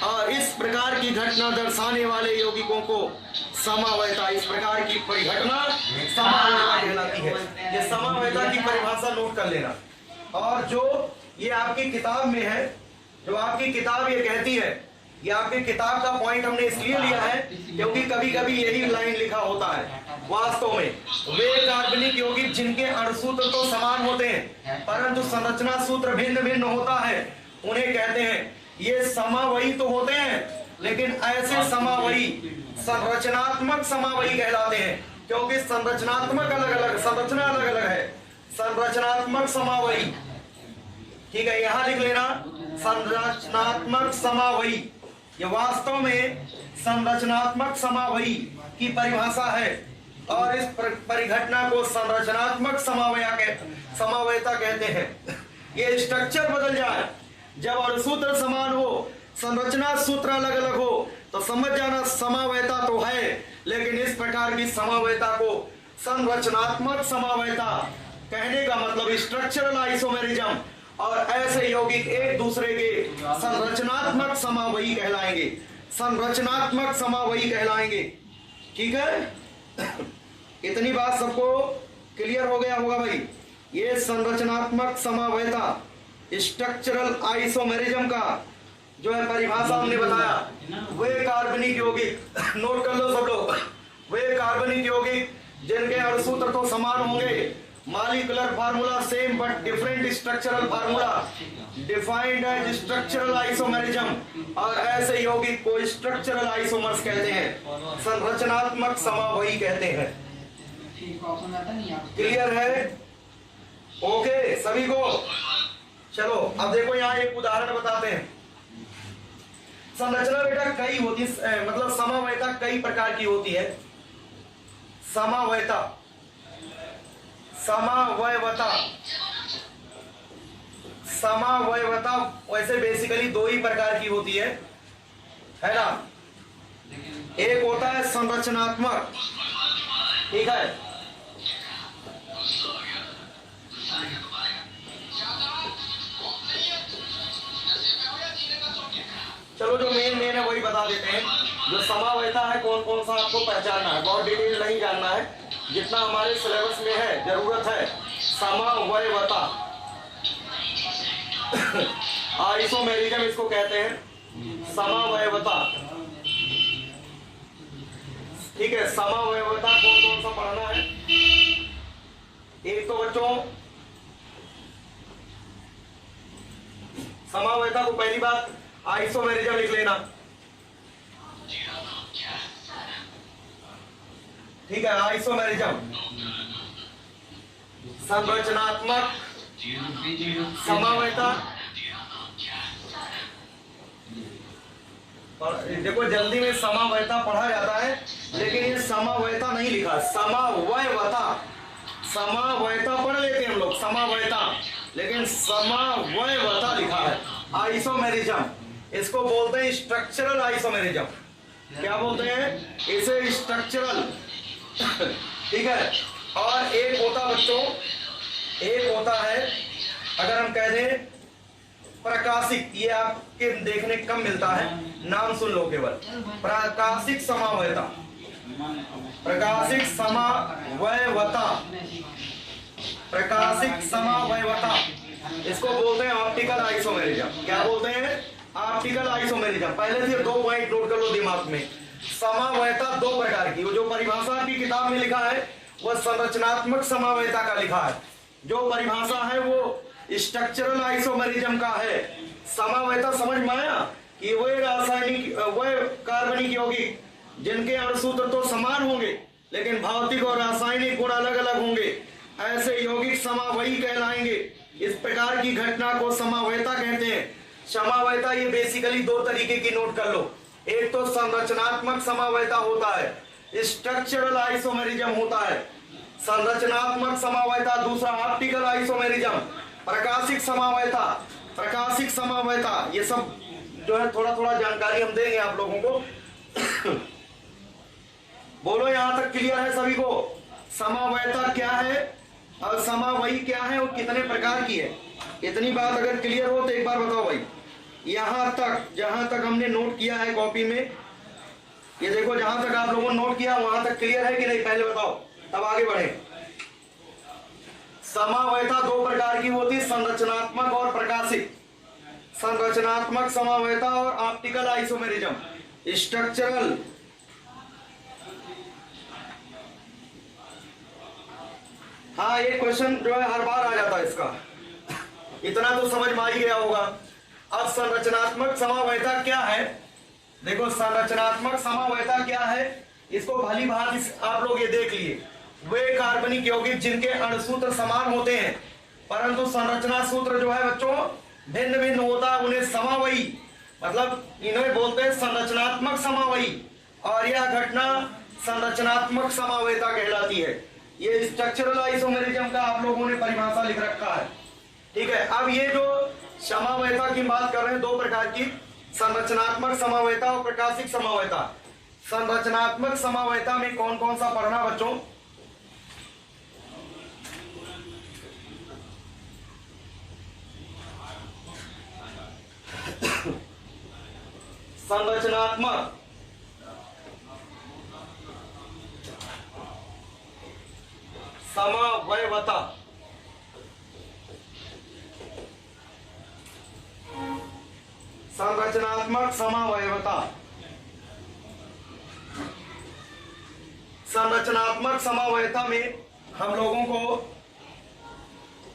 और इस प्रकार की घटना दर्शाने वाले यौगिकों को समवयता, इस प्रकार की परिघटना समवयता कहलाती है। ये समवयता की परिभाषा नोट कर लेना। और जो ये आपकी किताब में है, जो आपकी किताब ये कहती है, ये आपकी किताब का पॉइंट हमने इसलिए लिया है क्योंकि कभी कभी यही लाइन लिखा होता है। वास्तव में वे कार्बनिक यौगिक जिनके अणुसूत्र तो समान होते हैं, परंतु संरचना सूत्र भिन्न भिन्न होता है, उन्हें कहते हैं। ये समवयी तो होते हैं, लेकिन ऐसे समवयी संरचनात्मक समवयी कहलाते हैं, क्योंकि संरचनात्मक अलग अलग, संरचना अलग अलग है। संरचनात्मक समवयी, ठीक है, यहां लिख लेना संरचनात्मक समवयी। ये वास्तव में संरचनात्मक समवयी की परिभाषा है, और इस परिघटना को संरचनात्मक समवयता कहते हैं। ये स्ट्रक्चर बदल जाए, जब अणुसूत्र समान हो, संरचना सूत्र अलग अलग हो, तो समझ जाना समवयता तो है, लेकिन इस प्रकार की समवयता को संरचनात्मक समवयता कहने का मतलब स्ट्रक्चरल आइसोमेरिज्म, और ऐसे यौगिक एक दूसरे के संरचनात्मक समवयी कहलाएंगे, संरचनात्मक समवयी कहलाएंगे। ठीक है, इतनी बात सबको क्लियर हो गया होगा भाई। ये संरचनात्मक समवयता, स्ट्रक्चरल आइसोमेरिज्म का जो है परिभाषा हमने बताया, वे कार्बनिक यौगिक नोट कर लो सब लोग, वे कार्बनिक यौगिक जिनके अणुसूत्र तो समान होंगे, molecular formula same but different structural formula, defined as structural isomerism, और ऐसे यौगिक को स्ट्रक्चरल आइसोमर्स कहते हैं, संरचनात्मक समावयी कहते हैं। ठीक ऑप्शन आता नहीं आप क्लियर है? ओके सभी को। चलो अब देखो यहाँ एक उदाहरण बताते हैं। संरचना बेटा कई होती है, मतलब समावयता कई प्रकार की होती है। समावयता, समावयवता, समावयवता वैसे बेसिकली दो ही प्रकार की होती है ना। एक होता है संरचनात्मक, ठीक है, चलो जो मेन है वही बता देते हैं। जो समावयता है कौन कौन सा आपको पहचानना है, बहुत डिटेल नहीं जानना है, जितना हमारे सिलेबस में है जरूरत है। समावयवता आइसोमेरिज्म इसको कहते हैं, समावयवता, ठीक है। समावयवता कौन कौन सा पढ़ना है? एक तो बच्चों समावयता को पहली बात आइसोमेरिज्म लिख लेना, ठीक है। आइसोमेरिज्म संरचनात्मक समावयता, देखो जल्दी में समावयता पढ़ा जाता है लेकिन ये समावयता नहीं लिखा, समावयवता। समावयता पढ़ लेते हैं हम लोग समावयता, लेकिन समावयवता लिखा है। आइसोमेरिज्म इसको बोलते हैं स्ट्रक्चरल आइसोमेरिज्म। क्या बोलते हैं इसे? स्ट्रक्चरल, ठीक है। और एक होता बच्चों, एक होता है अगर हम कह दें प्रकाशिक, ये आपके देखने कम मिलता है, नाम सुन लो केवल, प्रकाशिक समावयता, प्रकाशिक समावयवता, प्रकाशिक समावयवता, इसको बोलते हैं ऑप्टिकल आइसोमेरिज्म। क्या बोलते हैं? Optical isomerism. पहले से दो पॉइंट नोट कर लो दिमाग में। समावयता दो प्रकार की, वो जो परिभाषा की किताब में लिखा है वह संरचनात्मक समावयता का लिखा है, जो परिभाषा है वो स्ट्रक्चरल आइसोमेरिज्म का है। समावयता समझ में आया कि वे रासायनिक, वे कार्बनिक यौगिक जिनके अणुसूत्र तो समान होंगे लेकिन भौतिक और रासायनिक गुण अलग अलग होंगे, ऐसे यौगिक समावयी कहलाएंगे। इस प्रकार की घटना को समावयता कहते हैं। समावयता ये बेसिकली दो तरीके की नोट कर लो, एक तो संरचनात्मक समावयता होता है, स्ट्रक्चरल आइसोमेरिज्म होता है। संरचनात्मक समावयता, दूसरा ऑप्टिकल आइसोमेरिज्म, प्रकाशिक समावयता, प्रकाशिक समावयता, ये सब जो है थोड़ा थोड़ा जानकारी हम देंगे आप लोगों को। बोलो यहां तक क्लियर है सभी को? समावयता क्या है और समावयी क्या है और कितने प्रकार की है, इतनी बात अगर क्लियर हो तो एक बार बताओ भाई। यहां तक जहां तक हमने नोट किया है कॉपी में, ये देखो जहां तक आप लोगों ने नोट किया वहां तक क्लियर है कि नहीं, पहले बताओ तब आगे बढ़े। समावयता दो प्रकार की होती है, संरचनात्मक और प्रकाशिक। संरचनात्मक समावयता और ऑप्टिकल आइसोमेरिज्म, स्ट्रक्चरल। हाँ ये क्वेश्चन जो है हर बार आ जाता है इसका, इतना तो समझ में आ ही गया होगा। अब संरचनात्मक समावयता क्या है? देखो संरचनात्मक समावयता क्या है, इसको भली भांति आप लोग ये देख लिए। वे कार्बनिक यौगिक जिनके अणुसूत्र समान होते हैं परंतु संरचना सूत्र जो है बच्चों भिन्न भिन्न होता है, उन्हें समावयी, मतलब इन्हें बोलते हैं संरचनात्मक समावयी, और यह घटना संरचनात्मक समावयता कहलाती है। ये स्ट्रक्चरल आइसोमेरिज्म का आप लोगों ने परिभाषा लिख रखा है, ठीक है। अब ये जो समावयता की बात कर रहे हैं दो प्रकार की, संरचनात्मक समावयता और प्रकाशिक समावयता। संरचनात्मक समावयता में कौन कौन सा पढ़ना बच्चों? संरचनात्मक समावयवता, संरचनात्मक समावयवता। संरचनात्मक समावयता में हम लोगों को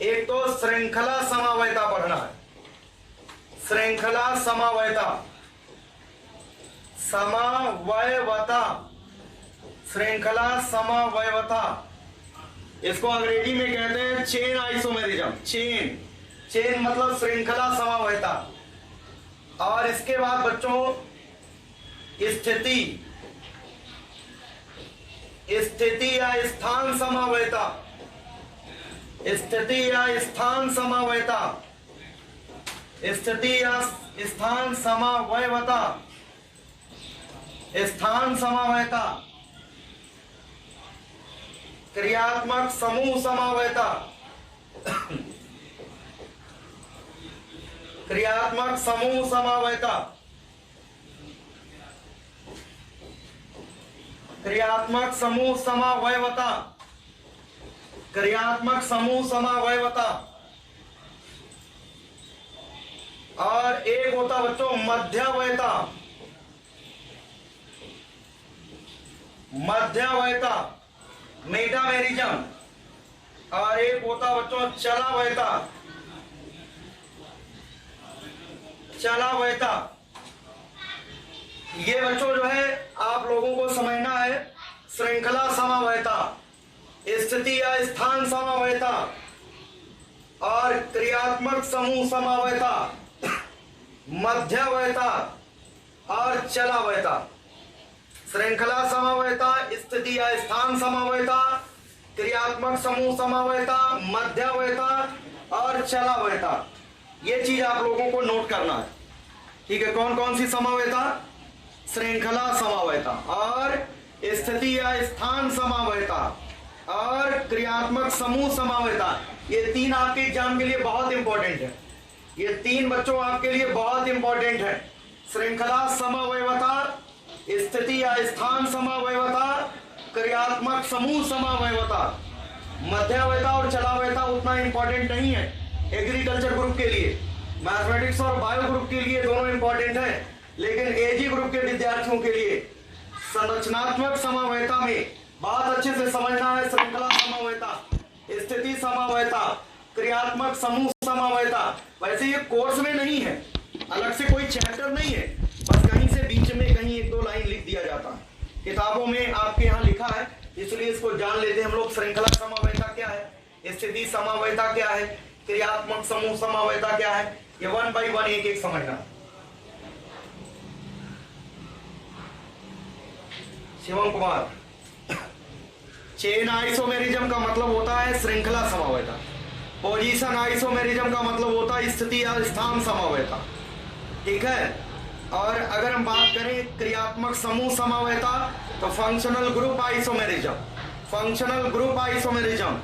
एक तो श्रृंखला समावयता पढ़ना है। श्रृंखला समावयता, समावयवता, श्रृंखला समावयवता, इसको अंग्रेजी में कहते हैं चेन आइसोमेरिज्म। चेन, चेन मतलब श्रृंखला समावयता। और इसके बाद बच्चों स्थिति, स्थिति या स्थान समावयता, स्थिति या स्थान समावयता, स्थिति या स्थान समावयवता, स्थान समावयता, क्रियात्मक समूह समावयता, क्रियात्मक समूह समावयता, क्रियात्मक समूह समावयवता, क्रियात्मक समूह समावयवता। और एक होता बच्चों मध्यवयता, मध्यवयता, मेटामेरिज्म। और एक होता बच्चों चलावयता, चलावयता। ये बच्चों जो है आप लोगों को समझना है। श्रृंखला समावयता, स्थिति या स्थान समावयता और क्रियात्मक समूह समावयता, मध्यवयता और चलावयता। श्रृंखला समावयता, स्थिति या स्थान समावयता, क्रियात्मक समूह समावयता, मध्यवयता और चलावयता। ये चीज आप लोगों को नोट करना है, ठीक है। कौन कौन सी समावयता? श्रृंखला समावयता और स्थिति या स्थान समावयता और क्रियात्मक समूह समावयता। ये तीन आपके एग्जाम के लिए बहुत इंपॉर्टेंट है। ये तीन बच्चों आपके लिए बहुत इंपॉर्टेंट है। श्रृंखला समावयवता, स्थिति या स्थान समावयवता, क्रियात्मक समूह समावयवता। मध्यवयता और चलावयता उतना इंपॉर्टेंट नहीं है एग्रीकल्चर ग्रुप के लिए। मैथमेटिक्स और बायो ग्रुप के लिए दोनों इंपॉर्टेंट है, लेकिन एजी ग्रुप के विद्यार्थियों के लिए संरचनात्मक समावयता में बहुत अच्छे से समझना है। श्रृंखला समावयता, स्थिति समावयता, क्रियात्मक समूह समावयता। वैसे ये कोर्स में नहीं है, अलग से कोई चैप्टर नहीं है, बस कहीं से बीच में कहीं एक दो लाइन लिख दिया जाता है। किताबों में आपके यहाँ लिखा है, इसलिए इसको जान लेते हैं हम लोग। श्रृंखला समावयता क्या है, स्थिति समावयता क्या है, क्रियात्मक समूह समावयता क्या है, ये 1 by 1 एक एक समझना। शिवम कुमार, चेन आइसोमेरिज्म का मतलब होता है श्रृंखला समावयता। पोजीशन आइसोमेरिज्म का मतलब होता है स्थिति या स्थान समावयता, ठीक है। और अगर हम बात करें क्रियात्मक समूह समावयता तो functional group isomerism, functional group isomerism.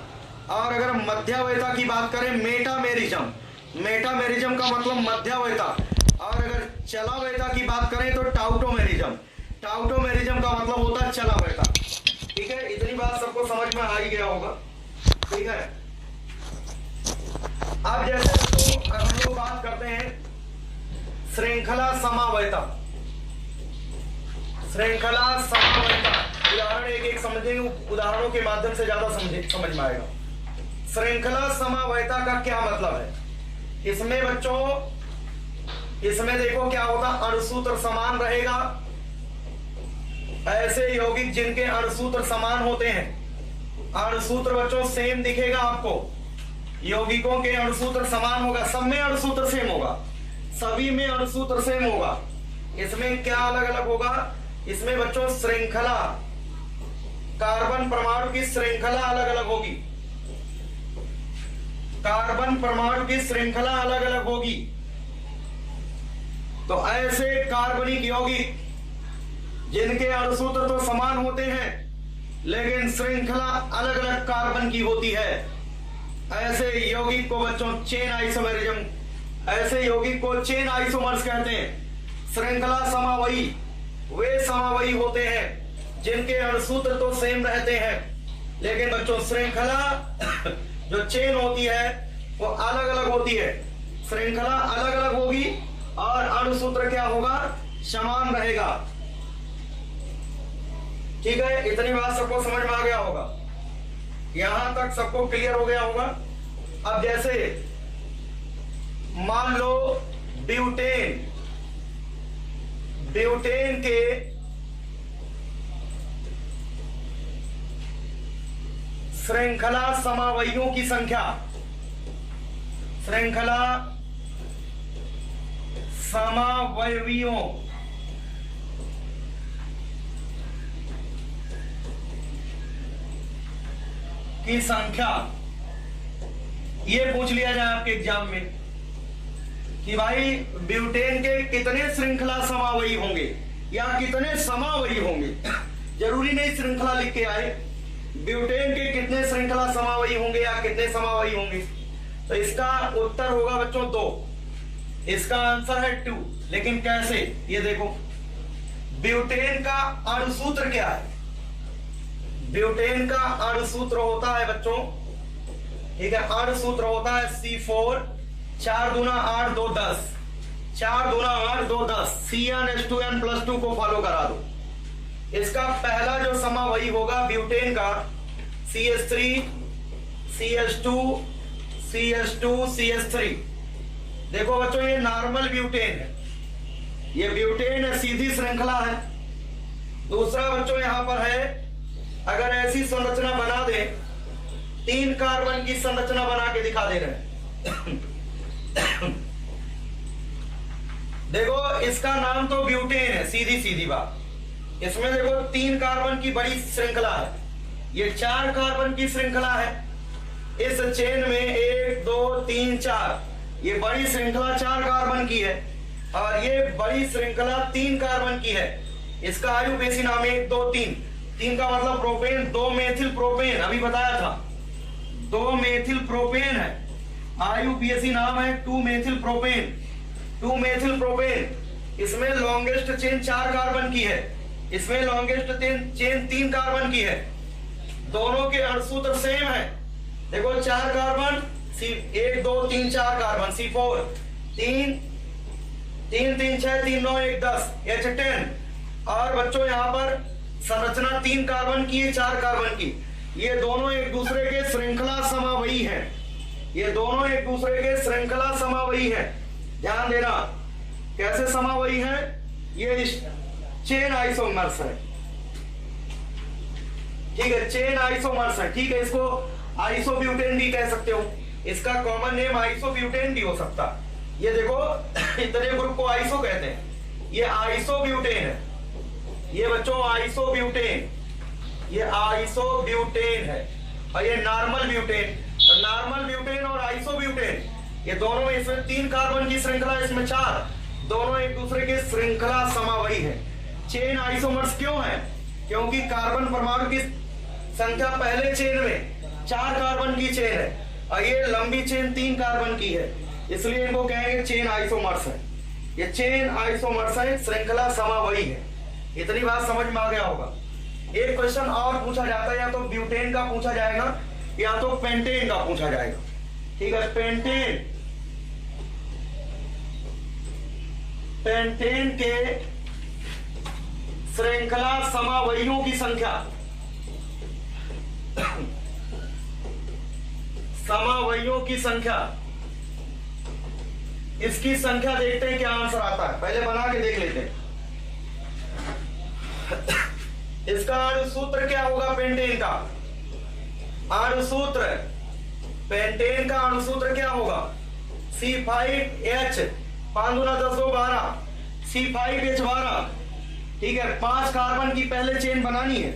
और अगर हम मध्यवयता की बात करें मेटामेरिज्म, मेटामेरिज्म का मतलब मध्यवयता। और अगर चलावयता की बात करें तो टाउटोमेरिज्म, टाउटोमेरिज्म का मतलब होता है चलावयता, ठीक है। इतनी बात सबको समझ में आ ही गया होगा, ठीक है। अब जैसे तो हम लोग बात करते हैं श्रृंखला समावयता, श्रृंखला समावयता। उदाहरण एक एक समझेंगे, उदाहरणों के माध्यम से ज्यादा समझ में आएगा। श्रृंखला समावयता का क्या मतलब है? इसमें बच्चों, इसमें देखो क्या होगा, अणुसूत्र समान रहेगा। ऐसे यौगिक जिनके अणुसूत्र समान होते हैं, अणुसूत्र बच्चों सेम दिखेगा आपको। यौगिकों के अणुसूत्र समान होगा, सब में अणुसूत्र सेम होगा, सभी में अणुसूत्र सेम होगा। इसमें क्या अलग अलग होगा? इसमें बच्चों श्रृंखला, कार्बन परमाणु की श्रृंखला अलग अलग होगी, कार्बन परमाणु की श्रृंखला अलग अलग होगी। तो ऐसे कार्बनिक यौगिक जिनके अणुसूत्र तो समान होते हैं लेकिन श्रृंखला अलग अलग कार्बन की होती है, ऐसे यौगिक को बच्चों चेन आइसोमेरिज्म, ऐसे यौगिक को चेन आइसोमर्स कहते हैं। श्रृंखला समावयी वे समावयी होते हैं जिनके अणुसूत्र तो सेम रहते हैं, लेकिन बच्चों श्रृंखला जो चेन होती है वो अलग अलग होती है। श्रृंखला अलग अलग होगी और अणुसूत्र क्या होगा, समान रहेगा। ठीक है, इतनी बात सबको समझ में आ गया होगा, यहां तक सबको क्लियर हो गया होगा। अब जैसे मान लो ब्यूटेन, ब्यूटेन के श्रृंखला समावयियों की संख्या, श्रृंखला समावयवियों की संख्या, ये पूछ लिया जाए आपके एग्जाम में कि भाई ब्यूटेन के कितने श्रृंखला समावयी होंगे या कितने समावयी होंगे। जरूरी नहीं श्रृंखला लिख के आए, ब्यूटेन के कितने श्रृंखला समावयी होंगे या कितने समावयी होंगे। तो इसका उत्तर होगा बच्चों 2, इसका आंसर है 2। लेकिन कैसे, ये देखो ब्यूटेन का अणुसूत्र क्या है, ब्यूटेन का अणुसूत्र होता है बच्चों, ठीक है, अणुसूत्र होता है C4, 4 दूना 8 2 10, 4 दूना 8 2 10, CnH2n+2 को फॉलो करा दो। इसका पहला जो समावयी होगा ब्यूटेन का CH3 CH2 CH2 CH3। देखो बच्चों ये नॉर्मल ब्यूटेन है, ये ब्यूटेन है, सीधी श्रृंखला है। दूसरा बच्चों यहां पर है, अगर ऐसी संरचना बना दे, 3 कार्बन की संरचना बना के दिखा दे रहे हैं। देखो इसका नाम तो ब्यूटेन है, सीधी सीधी बात। इसमें देखो 3 कार्बन की बड़ी श्रृंखला है, ये 4 कार्बन की श्रृंखला है। इस चेन में 1 2 3 4, ये बड़ी श्रृंखला 4 कार्बन की है और ये बड़ी श्रृंखला 3 कार्बन की है। इसका आयुपेसी नाम है 1 2 3, 3 का मतलब प्रोपेन, 2 मेथिल प्रोपेन, अभी बताया था 2 मेथिल प्रोपेन है। आयुपीएसी नाम है 2 मेथिल प्रोपेन, 2 मेथिल प्रोपेन। इसमें लॉन्गेस्ट चेन 4 कार्बन की है, इसमें लॉन्गेस्ट चेन 3 कार्बन की है। दोनों के अणुसूत्र सेम है। देखो 4 कार्बन, 1 2 3 4 कार्बन, C4 3 3 3 6 3 9 1 10 H10। और बच्चों यहाँ पर संरचना 3 कार्बन की है, 4 कार्बन की। ये दोनों एक दूसरे के श्रृंखला समावयी है, ये दोनों एक दूसरे के श्रृंखला समावयी है। ध्यान देना कैसे समावयी है, ये चेन आइसोमर्स है, ठीक है, चेन आइसोमर्स है, ठीक है। इसको आइसोब्यूटेन भी कह सकते हो, इसका कॉमन नेम आइसोब्यूटेन भी हो सकता। ये देखो इतने ग्रुप को आइसो कहते हैं, ये आइसोब्यूटेन है, ये बच्चों आइसोब्यूटेन, ये आइसोब्यूटेन है। और ये नॉर्मल ब्यूटेन, तो नॉर्मल ब्यूटेन और आइसोब्यूटेन ये दोनों में, इसमें 3 कार्बन की श्रृंखला, इसमें 4, दोनों एक दूसरे के श्रृंखला समावयी है। चेन आइसोमर्स क्यों है, क्योंकि कार्बन परमाणु की संख्या पहले चेन में 4 कार्बन की चेन है और ये लंबी चेन 3 कार्बन की है, इसलिए इनको कहेंगे चेन आइसोमर्स है। ये चेन आइसोमर्स है, श्रृंखला समावयी है। इतनी बात समझ में आ गया होगा। एक क्वेश्चन और पूछा जाता है, या तो ब्यूटेन का पूछा जाएगा या तो पेंटेन का पूछा जाएगा, ठीक है। पेंटेन, पेंटेन के श्रृंखला समावयियों की संख्या, समावयियों की संख्या, इसकी संख्या देखते हैं क्या आंसर आता है, पहले बना के देख लेते हैं। इसका अणुसूत्र क्या होगा पेंटेन का, अणुसूत्र पेंटेन का अणुसूत्र क्या होगा, C5H 5 दूना 10 2 12, C5H12, ठीक है। 5 कार्बन की पहले चेन बनानी है,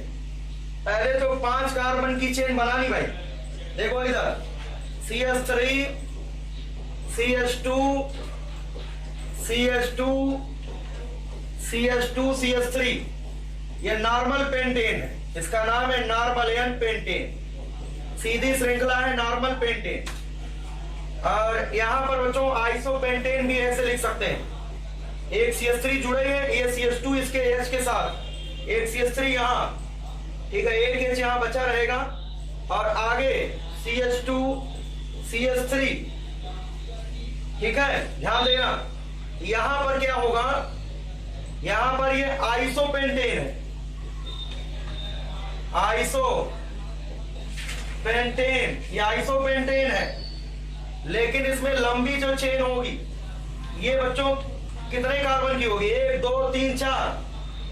पहले तो 5 कार्बन की चेन बनानी भाई। देखो इधर CH3 CH2 CH2 CH2 CH3, ये नॉर्मल पेंटेन है, इसका नाम है नॉर्मलियन पेंटेन, सीधी श्रृंखला है नॉर्मल पेंटेन। और यहां पर बच्चों आइसोपेंटेन भी ऐसे लिख सकते हैं, एक CH3 जुड़े हैं, ये CH2 इसके H के साथ, एक CH3 यहाँ, ठीक है, एक H यहाँ बचा रहेगा और आगे CH2 CH3, ठीक है। ध्यान देना यहां पर क्या होगा, यहां पर ये आइसोपेंटेन है, आइसोपेंटेन, ये आइसोपेंटेन है, लेकिन इसमें लंबी जो चेन होगी ये बच्चों कितने कार्बन की होगी, 1 2 3 4,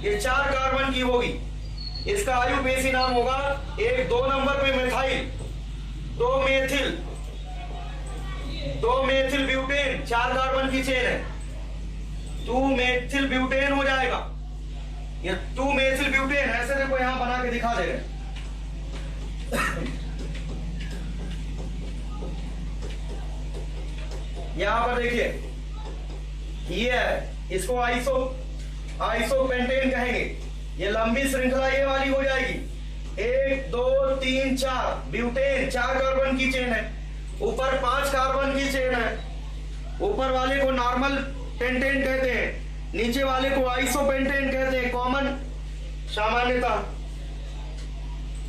ये 4 कार्बन की होगी। इसका आयुपेसी नाम होगा 1 2 नंबर पे मिथाइल, 2 मेथिल ब्यूटेन, 4 कार्बन की चेन है, 2 मेथिल ब्यूटेन हो जाएगा। ये 2 मेथिल ब्यूटेन ऐसे देखो यहां बना के दिखा दे रहे हैं। यहां पर देखिए ये है, इसको आइसोपेंटेन कहेंगे। ये लंबी श्रृंखला ये वाली हो जाएगी, 1 2 3 4 ब्यूटेन, 4 कार्बन की चेन है, ऊपर 5 कार्बन की चेन है। ऊपर वाले को नॉर्मल पेंटेन कहते हैं, नीचे वाले को आइसोपेंटेन कहते हैं, कॉमन सामान्यता।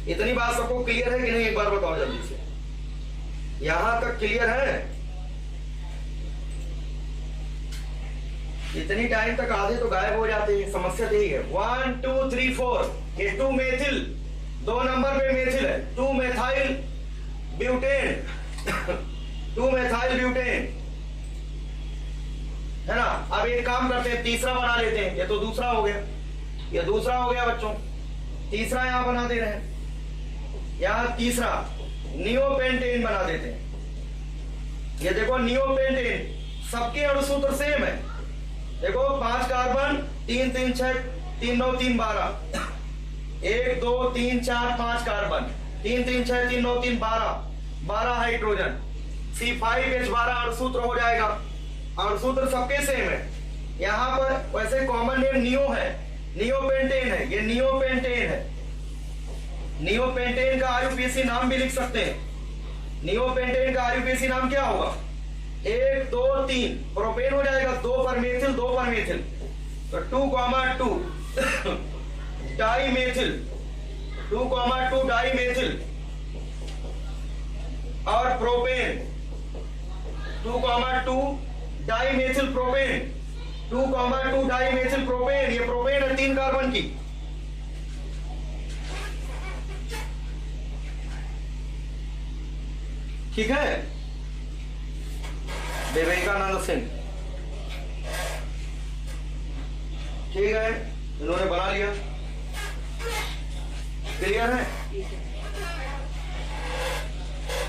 इतनी बात सबको क्लियर है कि नहीं, एक बार बताओ जल्दी से, यहां तक क्लियर है? इतनी टाइम तक आधे तो गायब हो जाते हैं, समस्या यही है। 1 2 3 4, ये 2 मेथिल, 2 नंबर पे मेथिल है, 2 मेथाइल ब्यूटेन, 2 मेथाइल ब्यूटेन है ना। अब एक काम करते हैं, तीसरा बना लेते हैं। ये तो दूसरा हो गया, ये दूसरा हो गया बच्चों, तीसरा यहां बना दे रहे हैं। यहां तीसरा नियोपेंटेन बना देते हैं। ये देखो नियोपेंटेन, सबके अणुसूत्र सेम है। देखो 5 कार्बन, 3 3 6 3 9 3 12, 1 2 3 4 5 कार्बन, 3 3 6 3 9 3 12 हाइड्रोजन, C5H12 अणुसूत्र हो जाएगा। अणुसूत्र सबके सेम है। यहां पर वैसे कॉमन नेम नियो है, नियोपेंटेन है, ये नियोपेंटेन है। नियोपेंटेन का आयुपीसी नाम भी लिख सकते हैं। नियोपेंटेन का आयुपीसी नाम क्या होगा, 1 2 3 प्रोपेन हो जाएगा, 2 पर मेथिल, 2 पर मेथिल, तो 2,2 डाई मेथिल, 2,2 डाई मेथिल, और propane 2,2 dimethyl propane, 2,2 dimethyl propane. ये प्रोपेन है 3 कार्बन की। ठीक है, विवेकानंद सिंह, ठीक है, इन्होंने बना लिया, क्लियर है।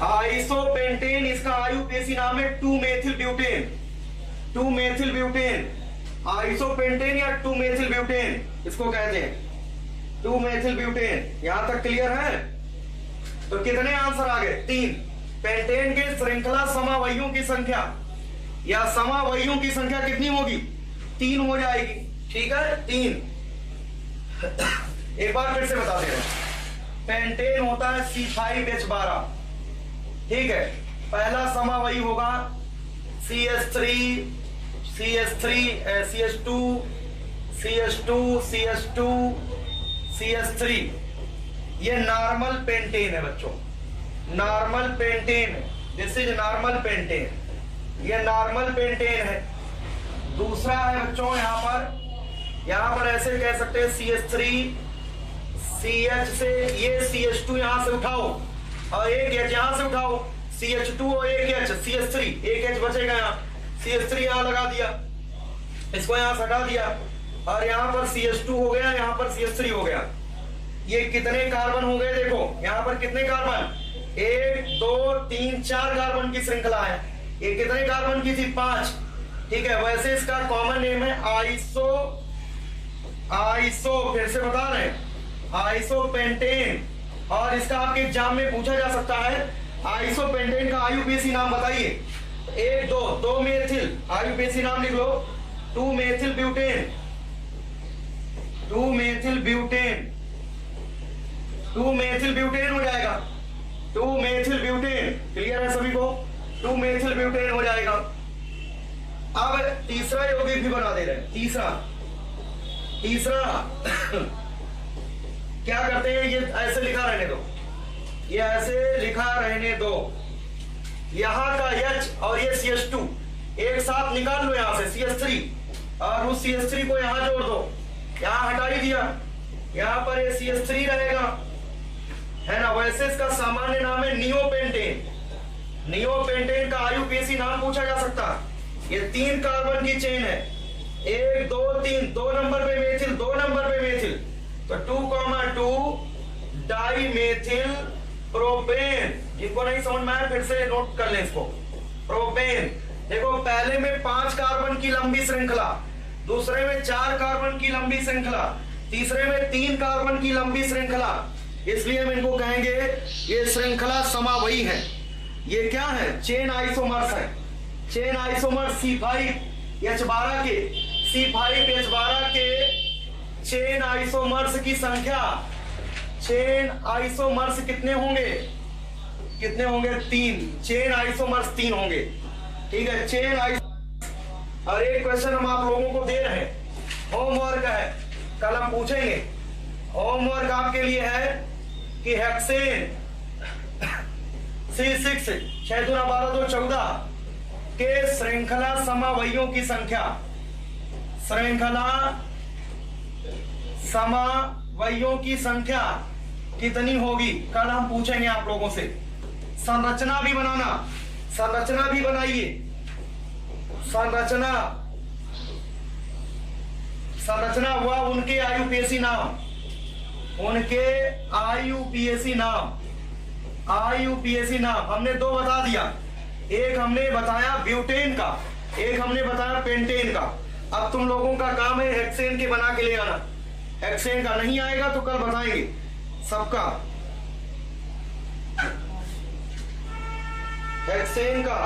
आइसोपेंटेन, इसका आयुपेसी नाम है 2 methyl butane, 2 methyl butane, isopentane या 2 मेथिल ब्यूटेन इसको कहते हैं, 2 मेथिल ब्यूटेन। यहां तक क्लियर है? तो कितने आंसर आ गए? 3। पेंटेन के श्रृंखला समावयियों की संख्या या समावयियों की संख्या कितनी होगी? 3 हो जाएगी। ठीक है, 3। एक बार फिर से बता दे रहे हैं, पेंटेन होता है C5H12, ठीक है। पहला समावयी होगा CH3 CH2 CH3, ये नॉर्मल पेंटेन है बच्चों, normal pentane, this is normal pentane, ये नॉर्मल पेंटेन है। दूसरा है बच्चों यहां पर ऐसे कह सकते हैं CH3 CH से ये CH2 यहां से उठाओ और एक H यहां से उठाओ, CH2 और एक H, CH3, एक H बचेगा यहाँ, CH3 यहां लगा दिया, इसको यहां से हटा दिया, और यहां पर CH2 हो गया, यहां पर CH3 हो गया। ये कितने कार्बन हो गए? देखो यहां पर कितने कार्बन, 1 2 3 4 कार्बन की श्रृंखला है। ये कितने कार्बन की थी? 5। ठीक है, वैसे इसका कॉमन नेम है आइसो, फिर से बता रहे हैं, आइसोपेंटेन। और इसका आपके एग्जाम में पूछा जा सकता है, आइसोपेंटेन का आयुपेसी नाम बताइए। 1 2 मेथिल, आयुपेसी नाम लिख लो, 2 methyl butane, 2 methyl butane, 2 methyl butane हो जाएगा, 2 मेथिल ब्यूटेन। क्लियर है सभी को? 2 मेथिल ब्यूटेन हो जाएगा। अब तीसरा यौगिक भी बना दे रहे हैं। तीसरा क्या करते हैं, ये ऐसे लिखा रहने दो, ये ऐसे लिखा रहने दो। यहां का H और ये CH2, एक साथ निकाल लो यहां से CH3 और उस CH3 को यहां जोड़ दो, यहां हटा ही दिया, यहां पर ये CH3 रहेगा, है ना। वैसे इसका सामान्य नाम है नियोपेंटेन। नियोपेंटेन का IUPAC नाम पूछा जा सकता है। ये 3 कार्बन की चेन है, 1 2 3, 2 नंबर पे मेथिल, 2 नंबर पे मेथिल, तो 2,2 डाइमेथिल प्रोपेन। जिनको नहीं समझ में आया फिर से नोट कर लें इसको। प्रोपेन देखो, पहले में 5 कार्बन की लंबी श्रृंखला, दूसरे में 4 कार्बन की लंबी श्रृंखला, तीसरे में 3 कार्बन की लंबी श्रृंखला, इसलिए हम इनको कहेंगे ये श्रृंखला समावयी है। ये क्या है? चेन आइसोमर्स है। चेन आइसोमर्स C5H12 के, C5H12 के चेन आइसोमर्स की संख्या, चेन आइसोमर्स कितने होंगे? कितने होंगे? 3। चेन आइसोमर्स 3 होंगे, ठीक है। Chain isomers. और एक क्वेश्चन हम आप लोगों को दे रहे हैं, होमवर्क है, कल हम पूछेंगे। होमवर्क आपके लिए है कि हेक्सेन C6 6 दूना 12 2 14 के श्रृंखला समावयियों की संख्या, श्रृंखला समावयियों की संख्या कितनी होगी, कल हम पूछेंगे आप लोगों से। संरचना भी बनाना, संरचना भी बनाइए। संरचना, संरचना हुआ उनके IUPAC नाम, उनके IUPAC नाम, IUPAC नाम हमने 2 बता दिया। एक हमने बताया ब्यूटेन का, एक हमने बताया पेंटेन का। अब तुम लोगों का काम है हेक्सेन के बना के ले आना। हेक्सेन का नहीं आएगा तो कल बताएंगे सबका। हेक्सेन का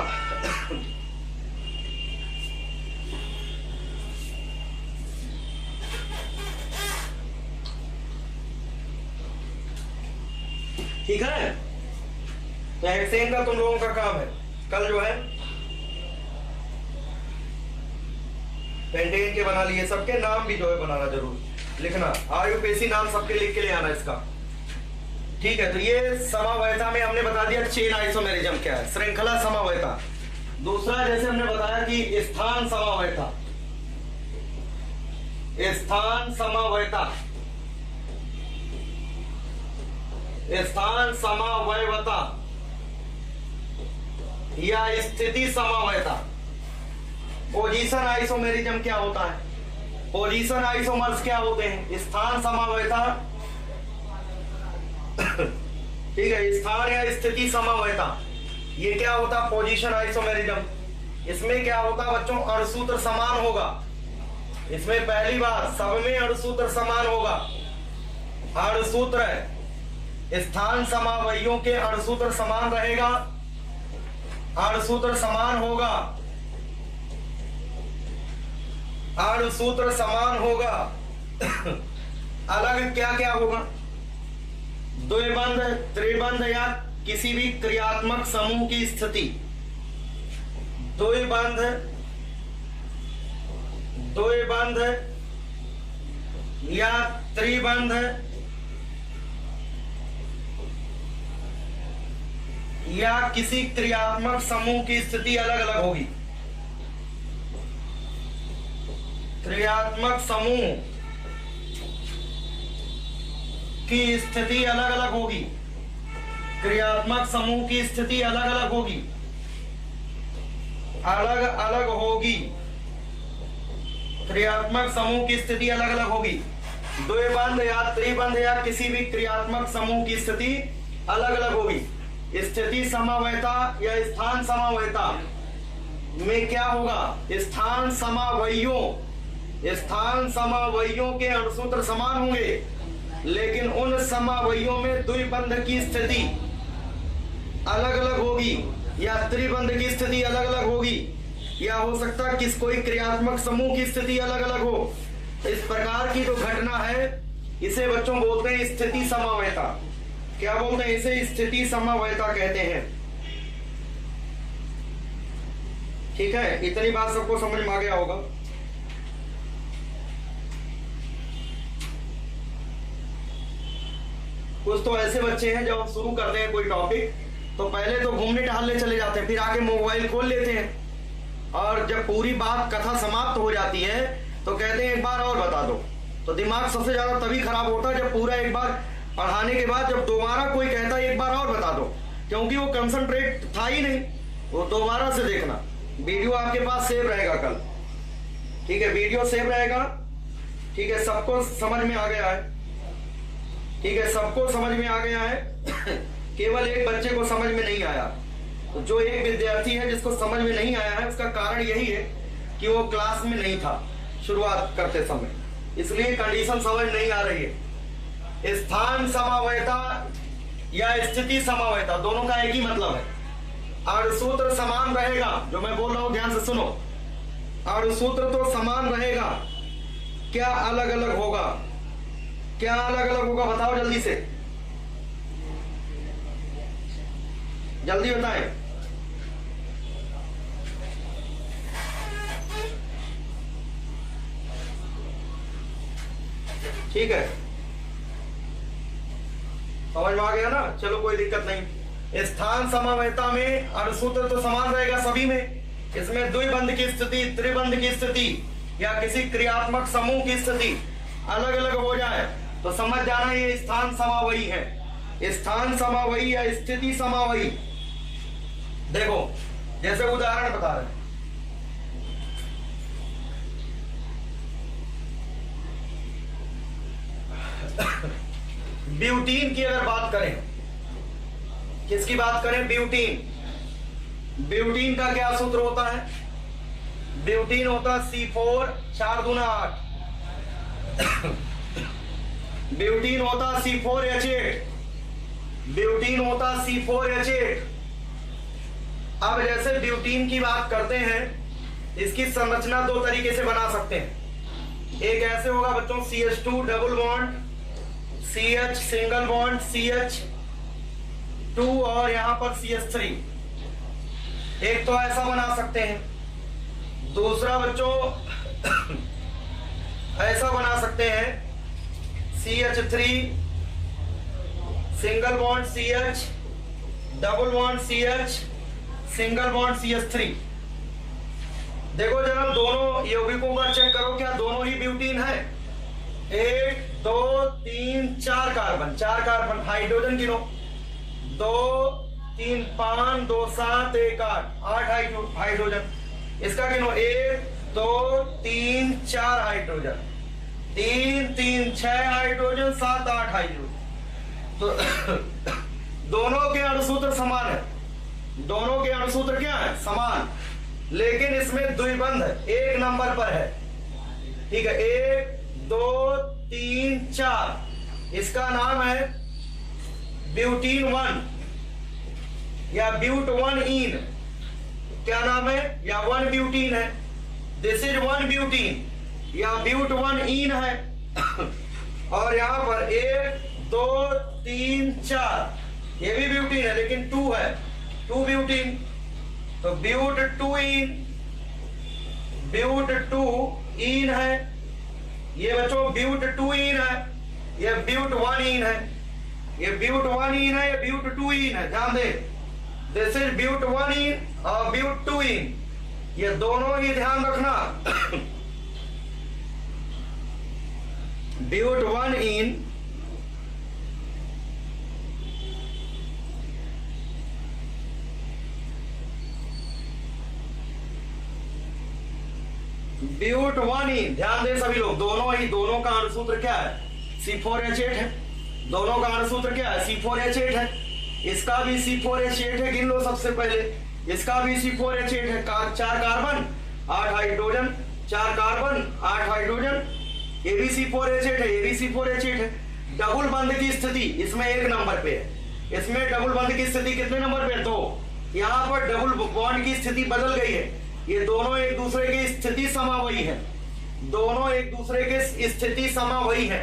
ठीक है, तो हेक्सेन का तुम लोगों का काम है। कल जो है पेंटेन के बना लिए, सबके नाम भी जो है बनाना जरूर लिखना। IUPAC नाम सबके लिख के ले आना इसका, ठीक है। तो ये समावयता में हमने बता दिया चेन आइसोमेरिज्म क्या है, श्रृंखला समावयता। दूसरा जैसे हमने बताया कि स्थान समावयता, स्थान समावयता, स्थान समावयवता या स्थिति समावयता। पोजीशन आइसोमेरिज्म क्या होता है, पोजीशन आइसोमर्स क्या होते हैं, स्थान समावयता, ठीक है, स्थान या स्थिति समावयता, ये क्या होता है पोजीशन आइसोमेरिज्म। इसमें क्या होता बच्चों, अणुसूत्र समान होगा। इसमें पहली बार सब में अणुसूत्र समान होगा। अणुसूत्र स्थान समावयियों के अणुसूत्र समान रहेगा, अणुसूत्र समान होगा, अणुसूत्र समान होगा। अलग क्या क्या होगा, द्विबंध, त्रिबंध या किसी भी क्रियात्मक समूह की स्थिति। द्विबंध, द्विबंध या त्रिबंध या किसी क्रियात्मक समूह की स्थिति अलग अलग होगी। क्रियात्मक समूह की स्थिति अलग अलग होगी, क्रियात्मक समूह की स्थिति अलग अलग होगी, अलग अलग होगी, क्रियात्मक समूह की स्थिति अलग अलग होगी। द्विबंध या त्रिबंध या किसी भी क्रियात्मक समूह की स्थिति अलग अलग होगी। स्थिति समावयता या स्थान समावयता में क्या होगा, स्थान समावयियों, स्थान समावयियों के अणुसूत्र समान होंगे, लेकिन उन समावयियों में द्विबंध की स्थिति अलग अलग होगी या त्रिबंध की स्थिति अलग अलग होगी, या हो सकता है किस कोई क्रियात्मक समूह की स्थिति अलग अलग हो। इस प्रकार की जो घटना है इसे बच्चों बोलते हैं स्थिति समावयता। क्या बोलते हैं इसे? स्थिति समावयता कहते हैं। ठीक है, इतनी बात सबको समझ में आ गया होगा। कुछ तो ऐसे बच्चे हैं जब हम शुरू करते हैं कोई टॉपिक तो पहले तो घूमने टहलने चले जाते हैं, फिर आके मोबाइल खोल लेते हैं, और जब पूरी बात कथा समाप्त हो जाती है तो कहते हैं एक बार और बता दो। तो दिमाग सबसे ज्यादा तभी खराब होता है जब पूरा एक बार पढ़ाने के बाद जब दोबारा कोई कहता है एक बार और बता दो, क्योंकि वो कंसंट्रेट था ही नहीं। वो दोबारा से देखना, वीडियो आपके पास सेव रहेगा कल, ठीक है, वीडियो सेव रहेगा, ठीक है, सबको समझ में आ गया है, ठीक है, सबको समझ में आ गया है केवल एक बच्चे को समझ में नहीं आया। तो जो एक विद्यार्थी है जिसको समझ में नहीं आया है उसका कारण यही है कि वो क्लास में नहीं था शुरुआत करते समय, इसलिए कंडीशन समझ नहीं आ रही है। स्थान समवायता या स्थिति समवायता दोनों का एक ही मतलब है। अणुसूत्र समान रहेगा, जो मैं बोल रहा हूं ध्यान से सुनो, अणुसूत्र तो समान रहेगा, क्या अलग अलग होगा, क्या अलग अलग होगा बताओ जल्दी से, जल्दी बताएं। ठीक है, समझ में आ गया ना, चलो कोई दिक्कत नहीं। स्थान समवायता में अणुसूत्र तो समान रहेगा सभी में, इसमें द्विबंध की स्थिति, त्रिबंध की स्थिति या किसी क्रियात्मक समूह की स्थिति अलग अलग हो जाए तो समझ जाना ये स्थान समावयी है। स्थान समावयी या स्थिति समावयी, देखो जैसे उदाहरण बता रहे हैं, ब्यूटीन की अगर बात करें, किसकी बात करें, ब्यूटीन। ब्यूटीन का क्या सूत्र होता है, ब्यूटीन होता है C4 4 दूना 8, ब्यूटीन होता C4H8, ब्यूटीन होता C4H8। अब जैसे ब्यूटीन की बात करते हैं, इसकी संरचना दो तरीके से बना सकते हैं। एक ऐसे होगा बच्चों CH2 double bond CH single bond CH2 और यहां पर CH3, एक तो ऐसा बना सकते हैं। दूसरा बच्चों ऐसा बना सकते हैं CH3 single bond CH double bond CH single bond CH3। देखो जरा दोनों यौगिकों का चेक करो, क्या दोनों ही ब्यूटीन है। 1 2 3 4 कार्बन, 4 कार्बन, हाइड्रोजन गिनो, 2 3 5 2 7 1 8 हाइड्रोजन। इसका गिनो 1 2 3 4 हाइड्रोजन, 3 3 6 हाइड्रोजन, 7 8 हाइड्रोजन। तो दोनों के अणुसूत्र समान है, दोनों के अणुसूत्र क्या है, समान, लेकिन इसमें द्विबंध एक नंबर पर है, ठीक है, 1 2 3 4। इसका नाम है ब्यूटीन 1 या ब्यूट 1 इन। क्या नाम है, या 1 ब्यूटीन है, दिस इज 1 ब्यूटीन या ब्यूट 1 इन है। और यहां पर 1 2 3 4 ये भी ब्यूटीन है लेकिन 2 है, 2 ब्यूटीन। तो ब्यूट 2 इन, ब्यूट 2 इन है, ये बच्चों ब्यूट 2 इन है, ये ब्यूट 1 इन है, ये ब्यूट 1 इन है, ये ब्यूट 2 इन है, ध्यान दे, दिस इज ब्यूट 1 इन और ब्यूट 2 इन, ये दोनों ही ध्यान रखना। ब्यूट 1 इन ब्यूट 1 इन, ध्यान दे सभी लोग, दोनों का अणुसूत्र क्या है, C4H8 है, दोनों का अणुसूत्र क्या है, C4H8 है, इसका भी C4H8 है, गिन लो सबसे पहले, इसका भी C4H8 है, 4 कार्बन 8 हाइड्रोजन, 4 कार्बन 8 हाइड्रोजन, ये भी C4H8 है, ये भी C4H8 है। डबल बंध की स्थिति इसमें 1 नंबर पे है, इसमें डबल बंध की स्थिति कितने नंबर पे, 2। यहाँ पर डबल बॉन्ड की स्थिति बदल गई है, ये दोनों एक दूसरे की स्थिति समावयी है, दोनों एक दूसरे के स्थिति समावयी है।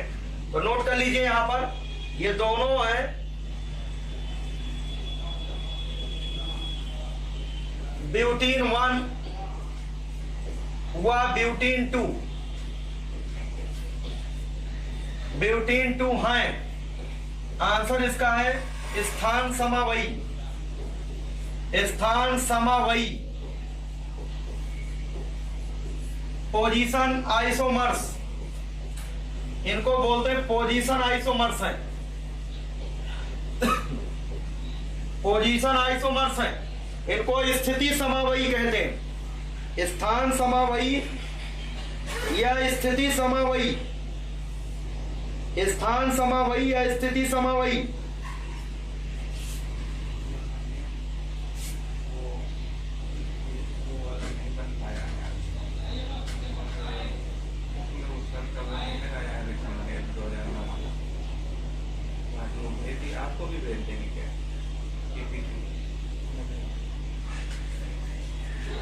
तो नोट कर लीजिए यहां पर, ये दोनों है ब्यूटीन 1 व ब्यूटीन 2, ब्यूटीन 2 है। आंसर इसका है स्थान समावयी, स्थान समावयी, पोजीशन आइसोमर्स, इनको बोलते हैं पोजीशन आइसोमर्स हैं। पोजीशन आइसोमर्स हैं, इनको स्थिति समावयी कहते हैं। स्थान समावयी या स्थिति समावयी, स्थान समावयी या स्थिति समावयी। आपको भी भेज देंगे क्या?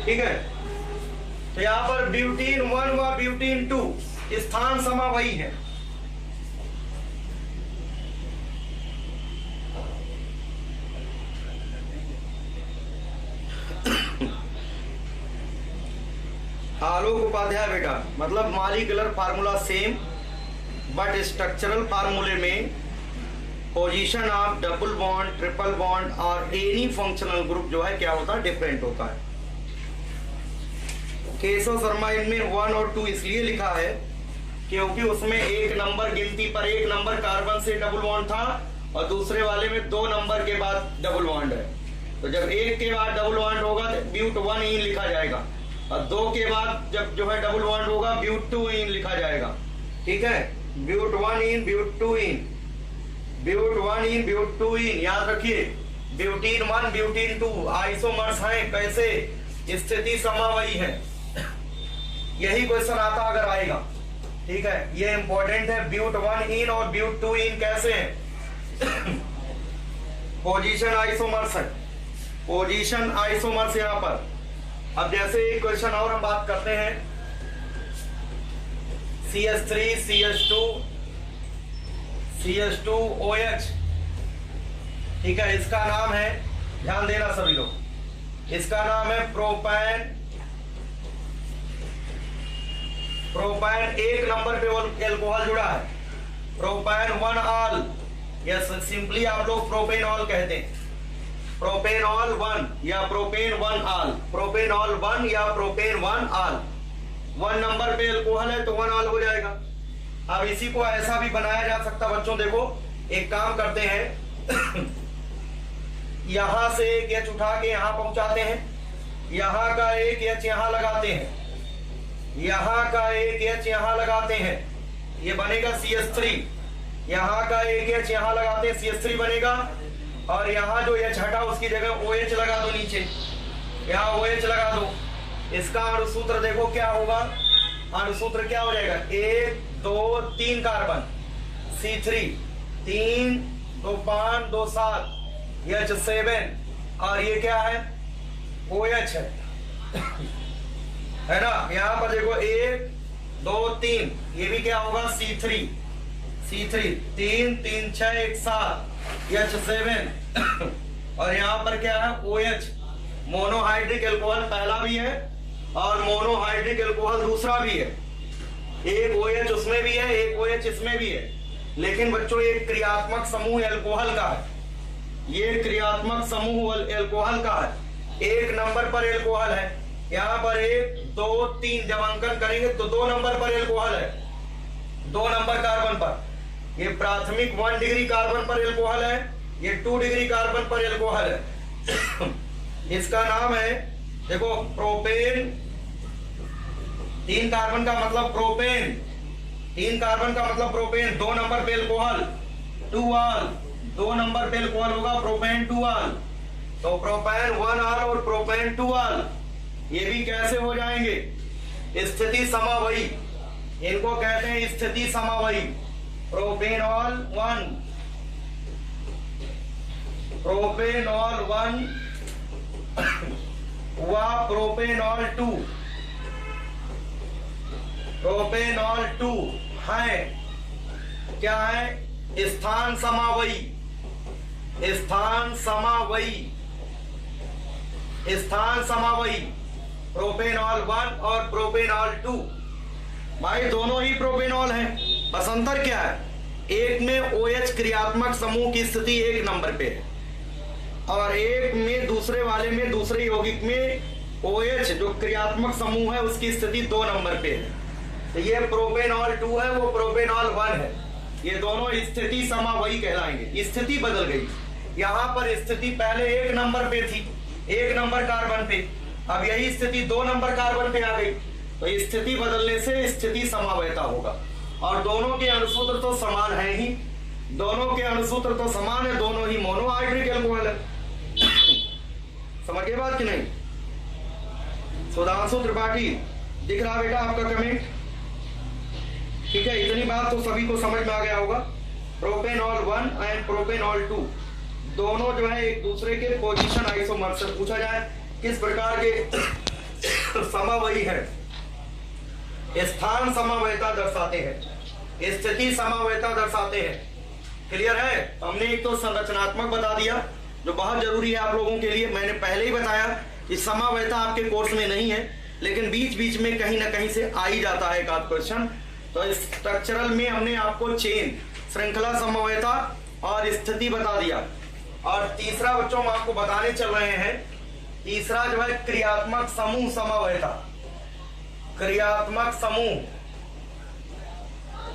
ठीक है, तो यहां पर ब्यूटीन 1 व ब्यूटीन 2 स्थान समावयी है। आलोक उपाध्याय बेटा, मतलब molecular formula same but structural फार्मूले में position of double bond, triple bond और एनी फंक्शनल ग्रुप जो है क्या होता है, डिफरेंट होता है। केशव शर्मा इनमें 1 और 2 इसलिए लिखा है क्योंकि उसमें एक नंबर गिनती पर एक नंबर कार्बन से डबल बॉन्ड था और दूसरे वाले में 2 नंबर के बाद डबल बॉन्ड है। तो जब एक के बाद डबल बॉन्ड होगा तो ब्यूट 1 इन लिखा जाएगा और 2 के बाद जब जो है डबल बॉन्ड होगा ब्यूट 2 इन लिखा जाएगा। ठीक है, ब्यूट 1 इन, ब्यूट 2 इन, ब्यूट 1 इन, ब्यूट 2 इन। याद रखिए, ब्यूटीन 1 ब्यूटीन 2 आइसोमर्स हैं। कैसे? स्थिति समावयी है। यही क्वेश्चन आता अगर आएगा। ठीक है, ये इंपॉर्टेंट है। ब्यूट 1 इन और ब्यूट 2 इन कैसे हैं? पोजीशन आइसोमर्स है, पोजीशन आइसोमर्स यहां पर। अब जैसे एक क्वेश्चन और हम बात करते हैं, CH3 CH2 CH2 OH। ठीक है, इसका नाम है, ध्यान देना सभी लोग, इसका नाम है प्रोपैन। प्रोपैन एक नंबर पे एल्कोहल जुड़ा है, प्रोपैन 1 ऑल, या सिंपली आप लोग प्रोपेनॉल कहते हैं। प्रोपेनॉल 1 या प्रोपेन 1 ऑल, प्रोपेनॉल 1 या प्रोपेन 1 ऑल। 1 नंबर पे एल्कोहल है तो 1 ऑल हो जाएगा। अब इसी को ऐसा भी बनाया जा सकता बच्चों, देखो एक काम करते हैं यहां से एक एच उठा के यहां पहुंचाते हैं, यहां का एक एच यहां लगाते हैं, यहां का एक एच यहां लगाते हैं, ये बनेगा CH3। यहां का एक एच यहां लगाते हैं, CH3 बनेगा। और यहां जो एच हटा उसकी जगह OH लगा दो, नीचे यहां OH लगा दो। इसका अणुसूत्र देखो क्या होगा, अणुसूत्र क्या हो जाएगा, 1 2 3 कार्बन C3, 3 2 5 2 7 H7 और ये क्या है, OH है ना। यहां पर देखो 1 2 3, ये भी क्या होगा, C3 3 3 6 1 7 H7 और यहां पर क्या है, OH। मोनोहाइड्रिक एल्कोहल पहला भी है और मोनोहाइड्रिक एल्कोहल दूसरा भी है। एक OH उसमें भी है, एक OH इसमें भी है। लेकिन बच्चों एक क्रियात्मक समूह एल्कोहल का है, ये क्रियात्मक समूह एल्कोहल का है। एक नंबर पर एल्कोहल है, यहाँ पर 1 2 3 जब अंकन करेंगे तो 2 नंबर पर एल्कोहल है, 2 नंबर कार्बन पर। ये प्राथमिक 1 डिग्री कार्बन पर एल्कोहल है, ये 2 डिग्री कार्बन पर एल्कोहल है। इसका नाम है, देखो प्रोपेन, 3 कार्बन का मतलब प्रोपेन, 3 कार्बन का मतलब प्रोपेन, 2 नंबर पे एल्कोहल 2 ऑल, 2 नंबर पे एल्कोहल होगा प्रोपेन 2 ऑल। तो प्रोपेन 1 ऑल और प्रोपेन 2 ऑल ये भी कैसे हो जाएंगे, स्थिति समावयी। इनको कहते हैं स्थिति समावयी। प्रोपेनॉल 1 प्रोपेनॉल 1 व प्रोपेनॉल 2, प्रोपेनॉल 2 है क्या है, स्थान समावयी, स्थान समावयी, स्थान समावयी। प्रोपेनॉल 1 और प्रोपेनॉल 2 भाई दोनों ही प्रोपेनॉल हैं, बस अंतर क्या है, एक में OH क्रियात्मक समूह की स्थिति 1 नंबर पे है और एक में दूसरे वाले में दूसरे यौगिक में OH जो क्रियात्मक समूह है उसकी स्थिति 2 नंबर पे है। तो ये प्रोपेनॉल 2 है, वो प्रोपेनॉल 1 है। ये दोनों स्थिति समावयी कहलाएंगे। स्थिति बदल गई, यहाँ पर स्थिति पहले 1 नंबर पे थी, 1 नंबर कार्बन पे, अब यही स्थिति 2 नंबर कार्बन पे आ गई। तो स्थिति बदलने से स्थिति समावयता होगा। और दोनों के अणुसूत्र तो समान है ही, दोनों के अणुसूत्र तो समान है, दोनों ही मोनोहाइड्रिक एल्कोहल है। समझ गए बात कि नहीं? सुधांशु त्रिपाठी दिख रहा बेटा आपका कमेंट? ठीक है, इतनी बात तो सभी को समझ में आ गया होगा। प्रोपेनॉल 1 एंड प्रोपेनॉल 2 दोनों जो है एक दूसरे के पोजीशन आइसोमर्स से पूछा जाए किस प्रकार के समावयी है, स्थान समावयता दर्शाते हैं, स्थिति समावयता दर्शाते हैं। क्लियर है? हमने एक तो संरचनात्मक बता दिया जो बहुत जरूरी है आप लोगों के लिए। मैंने पहले ही बताया कि समावयता आपके कोर्स में नहीं है, लेकिन बीच बीच में कहीं ना कहीं से आ ही जाता है एक आध क्वेश्चन। तो स्ट्रक्चरल में हमने आपको चेन, श्रृंखला समवयता और स्थिति बता दिया। और तीसरा बच्चों हम आपको बताने चल रहे हैं, तीसरा जो है क्रियात्मक समूह समवयता। क्रियात्मक समूह,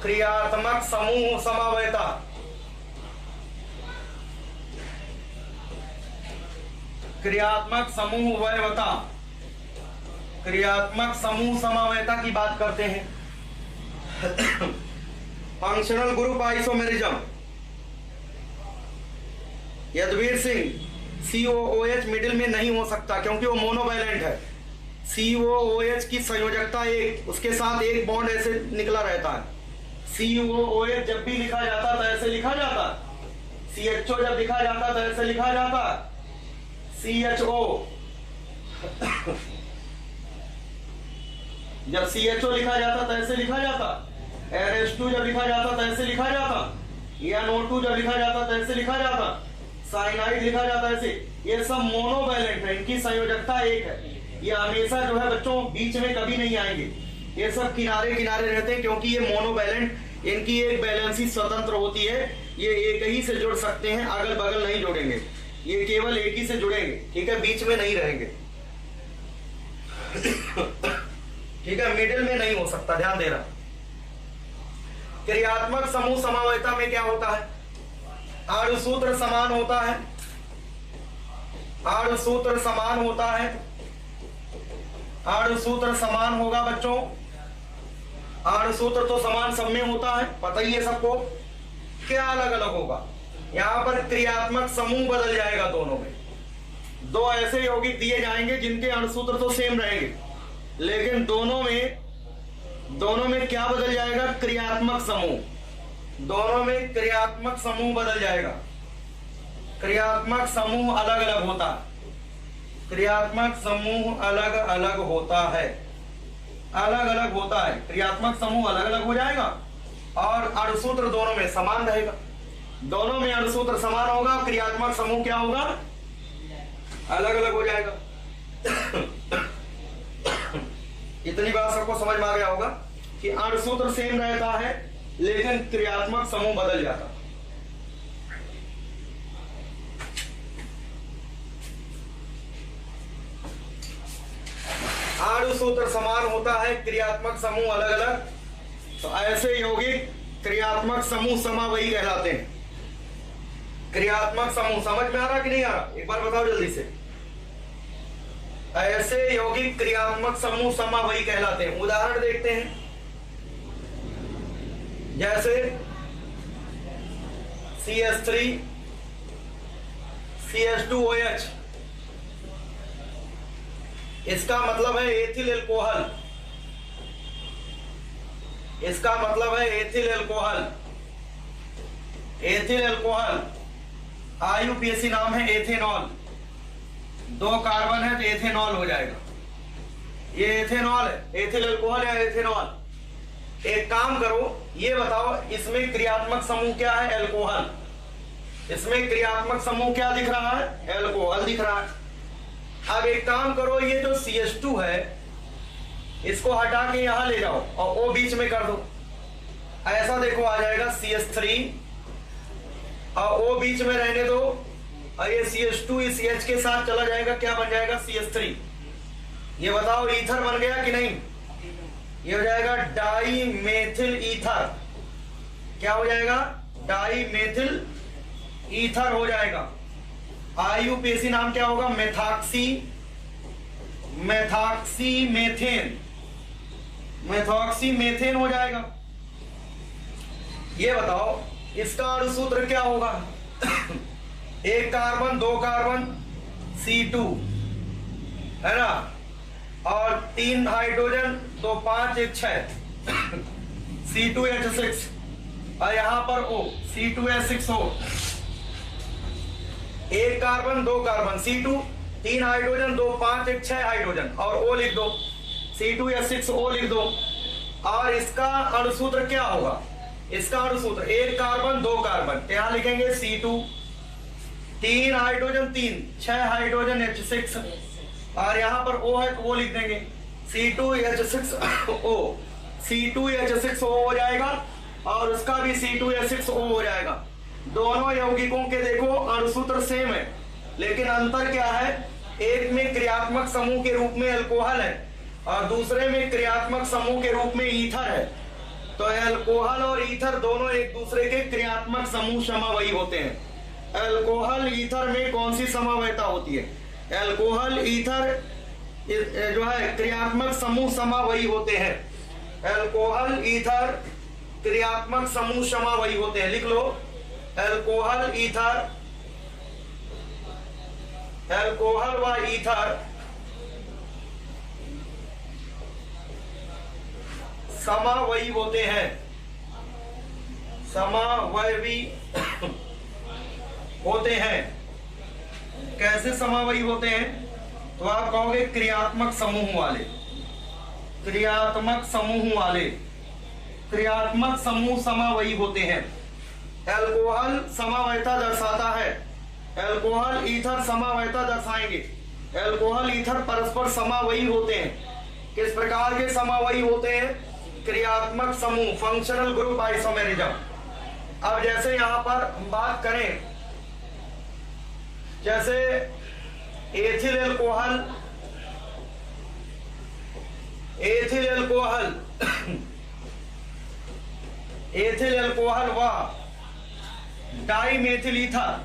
क्रियात्मक समूह समवयता। क्रियात्मक समूह वयवता, क्रियात्मक समूह समवयता की बात करते हैं। Functional group isomerism. Yadvir Singh, COOH middle में नहीं हो सकता क्योंकि वो मोनोवैलेंट है। COOH की संयोजकता एक, उसके साथ एक बॉन्ड ऐसे निकला रहता है। COOH जब भी लिखा जाता तो ऐसे लिखा जाता, CHO जब लिखा जाता तो ऐसे लिखा जाता, CHO जब CHO लिखा जाता तो ऐसे लिखा जाता, NH2 जब लिखा जाता तो ऐसे लिखा जाता, NO2 जब लिखा जाता तो ऐसे लिखा जाता, साइनाइड लिखा जाता ऐसे। ये सब मोनोवैलेंट है, इनकी संयोजकता एक है। ये हमेशा जो है बच्चों बीच में कभी नहीं आएंगे, ये सब किनारे किनारे रहते हैं क्योंकि ये मोनोवैलेंट, इनकी एक बैलेंसी स्वतंत्र होती है। ये एक ही से जुड़ सकते हैं, अगल बगल नहीं जुड़ेंगे, ये केवल एक ही से जुड़ेंगे। ठीक है, बीच में नहीं रहेंगे। ठीक है, मिडिल में नहीं हो सकता, ध्यान देना। क्रियात्मक समूह समवयता में क्या होता है? अणुसूत्र समान होता है, अणुसूत्र समान होता है, अणुसूत्र समान होगा बच्चों। अणुसूत्र तो समान सब में होता है, पता ही है सबको। क्या अलग अलग होगा? यहां पर क्रियात्मक समूह बदल जाएगा। दोनों में दो ऐसे यौगिक दिए जाएंगे जिनके अणुसूत्र तो सेम रहेंगे, लेकिन दोनों में क्या बदल जाएगा? क्रियात्मक समूह। दोनों में क्रियात्मक समूह बदल जाएगा। क्रियात्मक समूह अलग अलग होता है, क्रियात्मक समूह अलग अलग होता है, अलग अलग होता है। क्रियात्मक समूह अलग अलग हो जाएगा और अणुसूत्र दोनों में समान रहेगा। दोनों में अणुसूत्र समान होगा, क्रियात्मक समूह क्या होगा? अलग अलग हो जाएगा। इतनी बात सबको समझ में आ गया होगा कि अणुसूत्र सेम रहता है लेकिन क्रियात्मक समूह बदल जाता। अणुसूत्र समान होता है, क्रियात्मक समूह अलग अलग। तो ऐसे यौगिक क्रियात्मक समूह समावयी कहलाते हैं। क्रियात्मक समूह समझ में आ रहा कि नहीं आ रहा? एक बार बताओ जल्दी से। ऐसे यौगिक क्रियात्मक समूह समावयी कहलाते हैं। उदाहरण देखते हैं, जैसे CH3 CH2OH, इसका मतलब है एथिल एल्कोहल, इसका मतलब है ethyl alcohol. Ethyl alcohol IUPAC नाम है एथेनॉल। 2 कार्बन है तो एथेनॉल हो जाएगा। ये एथेनॉल है, एथिल एल्कोहल या एथेनॉल। एक काम करो, ये बताओ इसमें क्रियात्मक समूह क्या है? एल्कोहल। इसमें क्रियात्मक समूह क्या दिख रहा है? एल्कोहल दिख रहा है। अब एक काम करो, ये जो CH2 है इसको हटा के यहां ले जाओ और O बीच में कर दो। ऐसा देखो आ जाएगा CH3 और O बीच में रहने दो और ये CH2 इस H के साथ चला जाएगा, क्या बन जाएगा? CH3। ये बताओ ईथर बन गया कि नहीं? ये हो जाएगा डाई मेथिल ईथर। क्या हो जाएगा? डाई मेथिल ईथर हो जाएगा। आईयूपीएसी नाम क्या होगा? मेथॉक्सी मेथेन, मेथॉक्सी मेथेन हो जाएगा। ये बताओ इसका अणुसूत्र क्या होगा? एक कार्बन, दो कार्बन, C2 है ना, और 3 हाइड्रोजन, 2 5 1 6 C2H6, और यहां पर O C2H6O। एक कार्बन, दो कार्बन, C2, 3 हाइड्रोजन, 2 5 1 6 हाइड्रोजन, और O लिख दो, C2H6O लिख दो। और इसका अणुसूत्र क्या होगा? इसका अणुसूत्र एक कार्बन, दो कार्बन, यहां लिखेंगे C2, 3 हाइड्रोजन, 6 हाइड्रोजन H6, और यहां पर O है तो वो लिख देंगे C2H6O। C2H6O हो जाएगा और उसका भी C2H6O हो जाएगा। दोनों यौगिकों के देखो अणुसूत्र सेम है, लेकिन अंतर क्या है? एक में क्रियात्मक समूह के रूप में अल्कोहल है और दूसरे में क्रियात्मक समूह के रूप में ईथर है। तो अल्कोहल और ईथर दोनों एक दूसरे के क्रियात्मक समूह समवायी होते हैं। अल्कोहल ईथर में कौन सी समवायता होती है? अल्कोहल ईथर जो है क्रियात्मक समूह समवायी होते हैं। अल्कोहल ईथर क्रियात्मक समूह समवायी होते हैं। लिख लो, अल्कोहल ईथर, अल्कोहल व ईथर समावयी होते हैं, समावयवी होते हैं। कैसे समावयी होते हैं? तो आप कहोगे क्रियात्मक समूह वाले, क्रियात्मक समूह वाले, क्रियात्मक समूह समावयी होते हैं। अल्कोहल समावयता दर्शाता है, अल्कोहल ईथर समावयता दर्शाएंगे। अल्कोहल ईथर परस्पर समावयी होते हैं। किस प्रकार के समावयी होते हैं? क्रियात्मक समूह, फंक्शनल ग्रुप आइसोमेरिज्म। अब जैसे यहां पर बात करें, जैसे ethyl alcohol, ethyl alcohol, ethyl alcohol व dimethyl ether,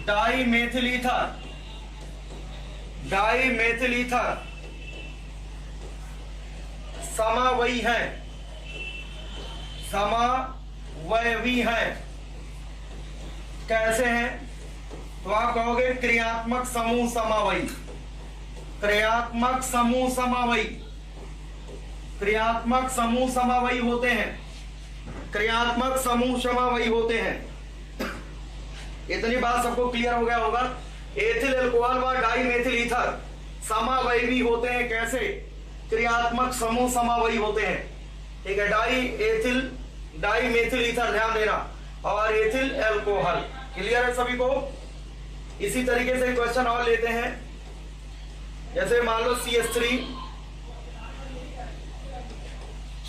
dimethyl ether, dimethyl ether समावयी है, समावयवी है। कैसे हैं? तो आप कहोगे क्रियात्मक समूह समावयी, क्रियात्मक समूह समावयी, क्रियात्मक समूह समावयी होते हैं, क्रियात्मक समूह समावयी होते हैं। इतनी बात सबको क्लियर हो गया होगा। एथिल अल्कोहल व डाईमेथिल ईथर समावयवी होते हैं। कैसे? क्रियात्मक समूह समावयी होते हैं। ठीक है, डाईमेथिल ईथर ध्यान देना, और एथिल अल्कोहल। क्लियर है सभी को? इसी तरीके से क्वेश्चन और लेते हैं। जैसे मान लो CH3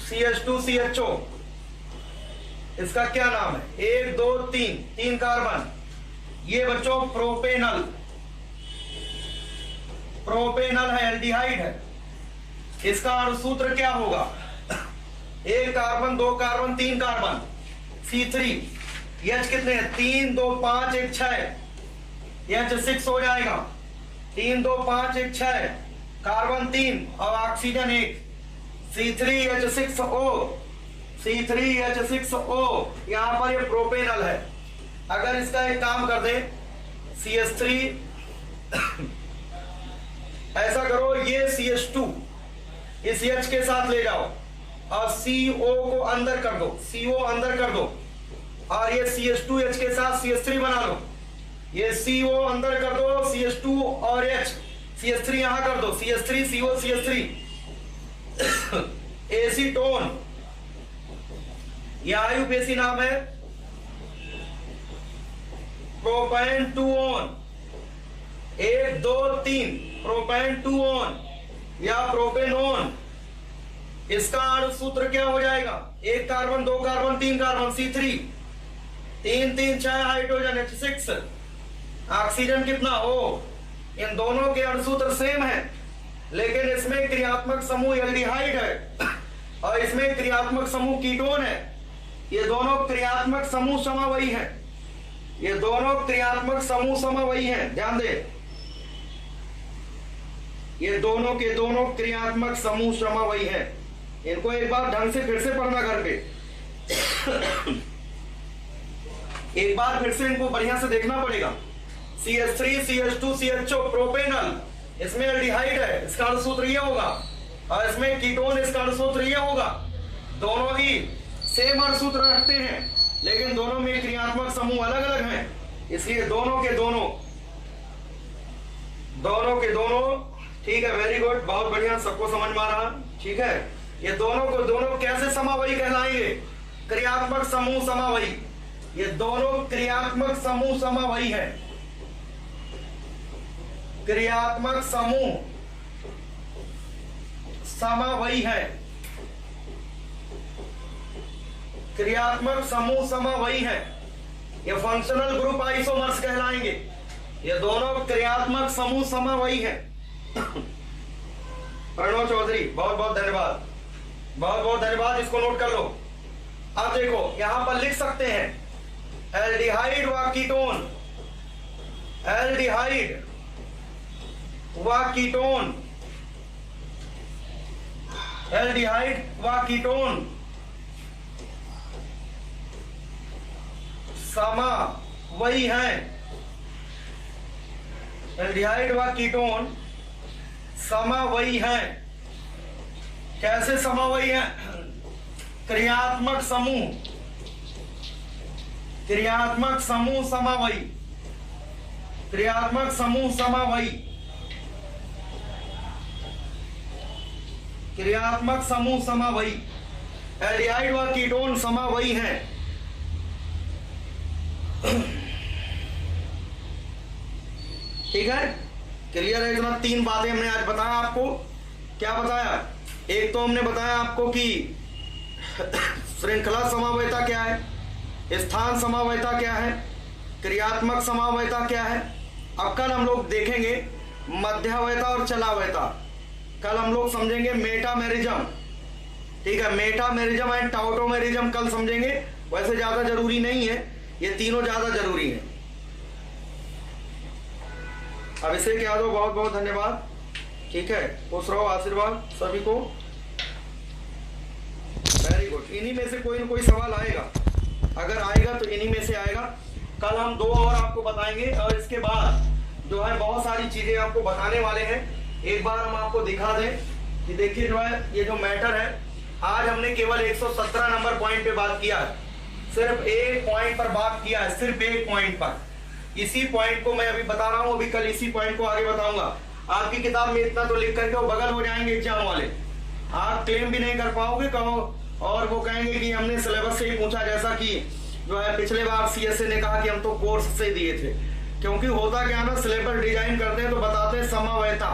CH2 CHO, इसका क्या नाम है? 1 2 3, 3 कार्बन। ये बच्चों प्रोपेनल, प्रोपेनल है, एल्डिहाइड है। इसका अणुसूत्र क्या होगा? एक कार्बन, दो कार्बन, 3 कार्बन, C3। H कितने हैं? 3 2 5 1 6, H6 हो जाएगा। 3 2 5 1 6, कार्बन 3 और ऑक्सीजन 1, C3H6O, C3H6O। यहां पर ये प्रोपेनल है। अगर इसका एक काम कर दे, CH3 ऐसा करो, ये CH2 इस H के साथ ले जाओ और CO को अंदर कर दो, CO अंदर कर दो, और ये CH2H के साथ CH3 बना लो। ये CO अंदर कर दो, CH2 और H, CH3 यहां कर दो, CH3 CO CH3 एसीटोन। यह आईयूपीएसी नाम है, प्रोपेन 2-on, 1 2 3, प्रोपेन 2-on या प्रोपेनोन। इसका अणुसूत्र क्या हो जाएगा? एक कार्बन, दो carbon, 3 carbon, C3, 3 3 6 hydrogen H6, oxygen कितना? O। इन दोनों के अणुसूत्र सेम है, लेकिन इसमें क्रियात्मक समूह एल्डिहाइड है और इसमें क्रियात्मक समूह कीटोन है। ये दोनों क्रियात्मक समूह समावयी हैं। ये दोनों क्रियात्मक समूह समावयी हैं, ध्यान दें। ये दोनों के दोनों क्रियात्मक समूह समावयी हैं। इनको एक बार ढंग से फिर से पढ़ना घर पे। एक बार फिर से इनको बढ़िया से देखना पड़ेगा। CH3 CH2 CHO प्रोपेनल, इसमें एल्डिहाइड है, इसका अनुसूत्र ये होगा, और इसमें कीटोन, इसका अनुसूत्र ये होगा। दोनों ही सेम अनुसूत्र रखते हैं, लेकिन दोनों में क्रियात्मक समूह अलग अलग हैं। इसलिए दोनों के दोनों ठीक है, वेरी गुड, बहुत बढ़िया, सबको समझ में आ रहा। ठीक है, ये दोनों को दोनों कैसे समावयी कहलाएंगे? क्रियात्मक समूह समावयी। ये दोनों क्रियात्मक समूह समावयी है। क्रियात्मक समूह समावयी है। क्रियात्मक समूह समावयी है। ये फंक्शनल ग्रुप आइसोमर्स कहलाएंगे। ये दोनों क्रियात्मक समूह समावयी है। प्रणव चौधरी, बहुत बहुत धन्यवाद, बहुत बहुत धन्यवाद, इसको नोट कर लो। अब देखो यहां पर लिख सकते हैं एल्डिहाइड व कीटोन, एल्डिहाइड व कीटोन, एल्डिहाइड व कीटोन समावयी हैं। एल्डिहाइड व कीटोन समावयी हैं। कैसे समावयी हैं? क्रियात्मक समूह, क्रियात्मक समूह समावयी, क्रियात्मक समूह समावयी, क्रियात्मक समूह समावयी। एल्डिहाइड व कीटोन समावयी हैं। ठीक है, क्लियर है? इतना 3 बातें हमने आज बताया आपको। क्या बताया? एक तो हमने बताया आपको कि श्रृंखला समावयता क्या है, स्थान समावयता क्या है, क्रियात्मक समावयता क्या है। अब कल हम लोग देखेंगे मध्यावयता और चलावयता। कल हम लोग समझेंगे मेटामेरिज्म। ठीक है, मेटामेरिज्म एंड टाउटोमेरिज्म कल समझेंगे। वैसे ज्यादा जरूरी नहीं है, ये तीनों ज्यादा जरूरी है। अभिषेक यादव, बहुत बहुत धन्यवाद। ठीक है, खुश रहो, आशीर्वाद सभी को। Very good. इन्हीं में से कोई ना कोई सवाल आएगा, अगर आएगा तो इन्हीं में से आएगा। कल हम 2 और आपको बताएंगे, और इसके बाद जो है बहुत सारी चीजें आपको बताने वाले हैं। एक बार हम आपको दिखा दें कि देखिए जो है ये जो मैटर है, आज हमने केवल 117 नंबर पॉइंट पे बात किया है। सिर्फ एक पॉइंट पर बात किया है, सिर्फ एक पॉइंट पर। इसी पॉइंट को मैं अभी बता रहा हूं, अभी कल इसी पॉइंट को आगे बताऊंगा। आपकी किताब में इतना तो लिख करके वो बगल हो जाएंगे एग्जाम वाले, आप क्लेम भी नहीं कर पाओगे। कहो और वो कहेंगे कि हमने सिलेबस से ही पूछा, जैसा कि जो है पिछले बार CSA ने कहा कि हम तो कोर्स से दिए थे। क्योंकि होता क्या ना, सिलेबस डिजाइन करते हैं तो बताते हैं समावयता,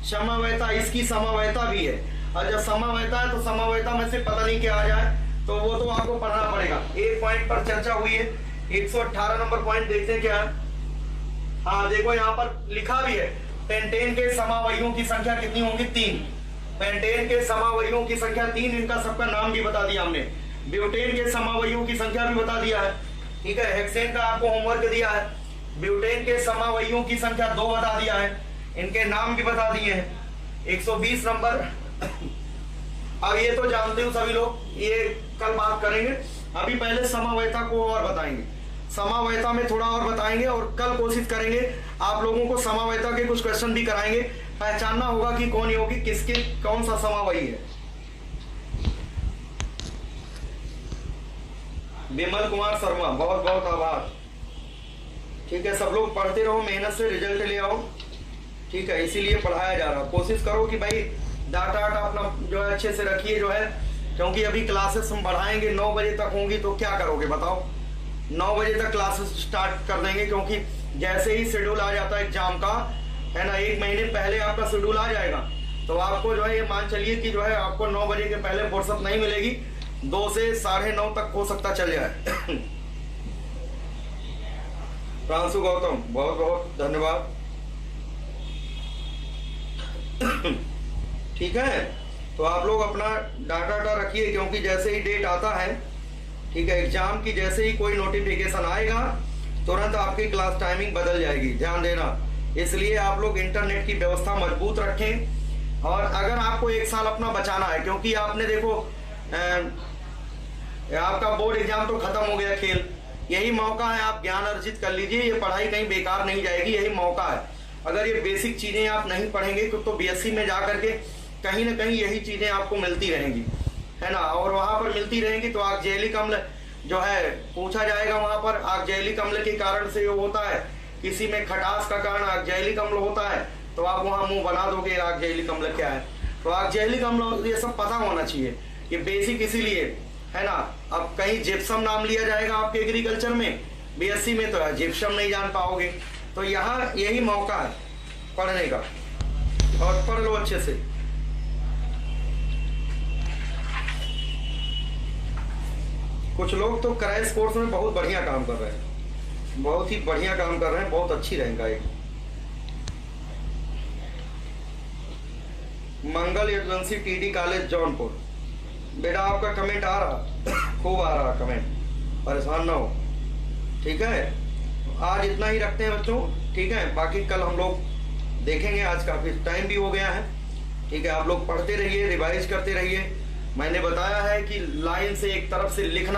समावयता, इसकी समावयता भी है, और जब समावयता है तो समावयता में से पता नहीं क्या आ जाए, तो वो तो आपको पढ़ना पड़ेगा। एक पॉइंट पर चर्चा हुई है, 118 नंबर पॉइंट देखते हैं क्या है। हाँ देखो यहाँ पर लिखा भी है, पेंटेन के समावयियों की संख्या कितनी होगी? 3। पेंटेन के समावयियों की संख्या 3, इनका सबका नाम भी बता दिया हमने। ब्यूटेन के समावयियों की संख्या भी बता दिया है। ठीक है, हेक्सेन का आपको होमवर्क दिया है। ब्यूटेन के समावयियों की संख्या 2 बता दिया है, इनके नाम भी बता दिए हैं। 120 नंबर। अब ये तो जानते हो सभी लोग, ये कल बात करेंगे। अभी पहले समावयता को और बताएंगे, समावयता में थोड़ा और बताएंगे, और कल कोशिश करेंगे आप लोगों को समावयता के कुछ क्वेश्चन भी कराएंगे। पहचानना होगा कि कौन योगी किसके कौन सा समावयी है। विमल कुमार शर्मा, बहुत बहुत आभार। ठीक है, सब लोग पढ़ते रहो, मेहनत से रिजल्ट ले आओ। ठीक है, इसीलिए पढ़ाया जा रहा। कोशिश करो कि भाई डाटा अपना जो है अच्छे से रखिए जो है, क्योंकि अभी क्लासेस हम बढ़ाएंगे, 9 बजे तक होंगी, तो क्या करोगे बताओ? 9 बजे तक क्लासेस स्टार्ट कर देंगे, क्योंकि जैसे ही शेड्यूल आ जाता है एग्जाम का, है ना, 1 महीने पहले आपका शेड्यूल आ जाएगा, तो आपको जो है ये मान चलिए कि जो है आपको 9 बजे के पहले फुर्सत नहीं मिलेगी। 2 से 9:30 तक हो सकता चल जाए। प्रांशु गौतम, बहुत बहुत धन्यवाद। ठीक है, तो आप लोग अपना डाटा रखिए, क्योंकि जैसे ही डेट आता है, ठीक है, एग्जाम की जैसे ही कोई नोटिफिकेशन आएगा तुरंत आपकी क्लास टाइमिंग बदल जाएगी, ध्यान देना। इसलिए आप लोग इंटरनेट की व्यवस्था मजबूत रखें। और अगर आपको 1 साल अपना बचाना है, क्योंकि आपने देखो आपका बोर्ड एग्जाम तो खत्म हो गया, खेल, यही मौका है, आप ज्ञान अर्जित कर लीजिए, ये पढ़ाई कहीं बेकार नहीं जाएगी, यही मौका है। अगर ये बेसिक चीजें आप नहीं पढ़ेंगे तो बीएससी में जा करके कहीं ना कहीं यही चीजें आपको मिलती रहेंगी, है ना, और वहां पर मिलती रहेंगी तो आगजैली कम्ल जो है पूछा जाएगा वहां पर। आगजैली कम्ल के कारण से जो होता है, किसी में खटास का कारण आगजैली कम्ल होता है, तो आप वहां मुंह बना दोगे आगजैली कम्ल क्या है। तो आगजैली कम्ल ये सब पता होना चाहिए, ये बेसिक इसीलिए है ना। अब कहीं जिप्सम नाम लिया जाएगा आपके एग्रीकल्चर में, बीएससी में तो जिप्सम नहीं जान पाओगे। तो यहाँ यही मौका है पढ़ने का, और पढ़ लो अच्छे से। कुछ लोग तो क्रैश कोर्स में बहुत बढ़िया काम कर रहे हैं, बहुत ही बढ़िया काम कर रहे हैं, बहुत अच्छी रैंक आएगी। मंगल यदुवंशी टीडी कॉलेज जौनपुर, बेटा आपका कमेंट आ रहा, खूब आ रहा कमेंट, परेशान ना हो, ठीक है। आज इतना ही रखते हैं बच्चों, ठीक है, बाकी कल हम लोग देखेंगे, आज काफी टाइम भी हो गया है, ठीक है। आप लोग पढ़ते रहिए, रिवाइज करते रहिए। मैंने बताया है कि लाइन से एक तरफ से लिखना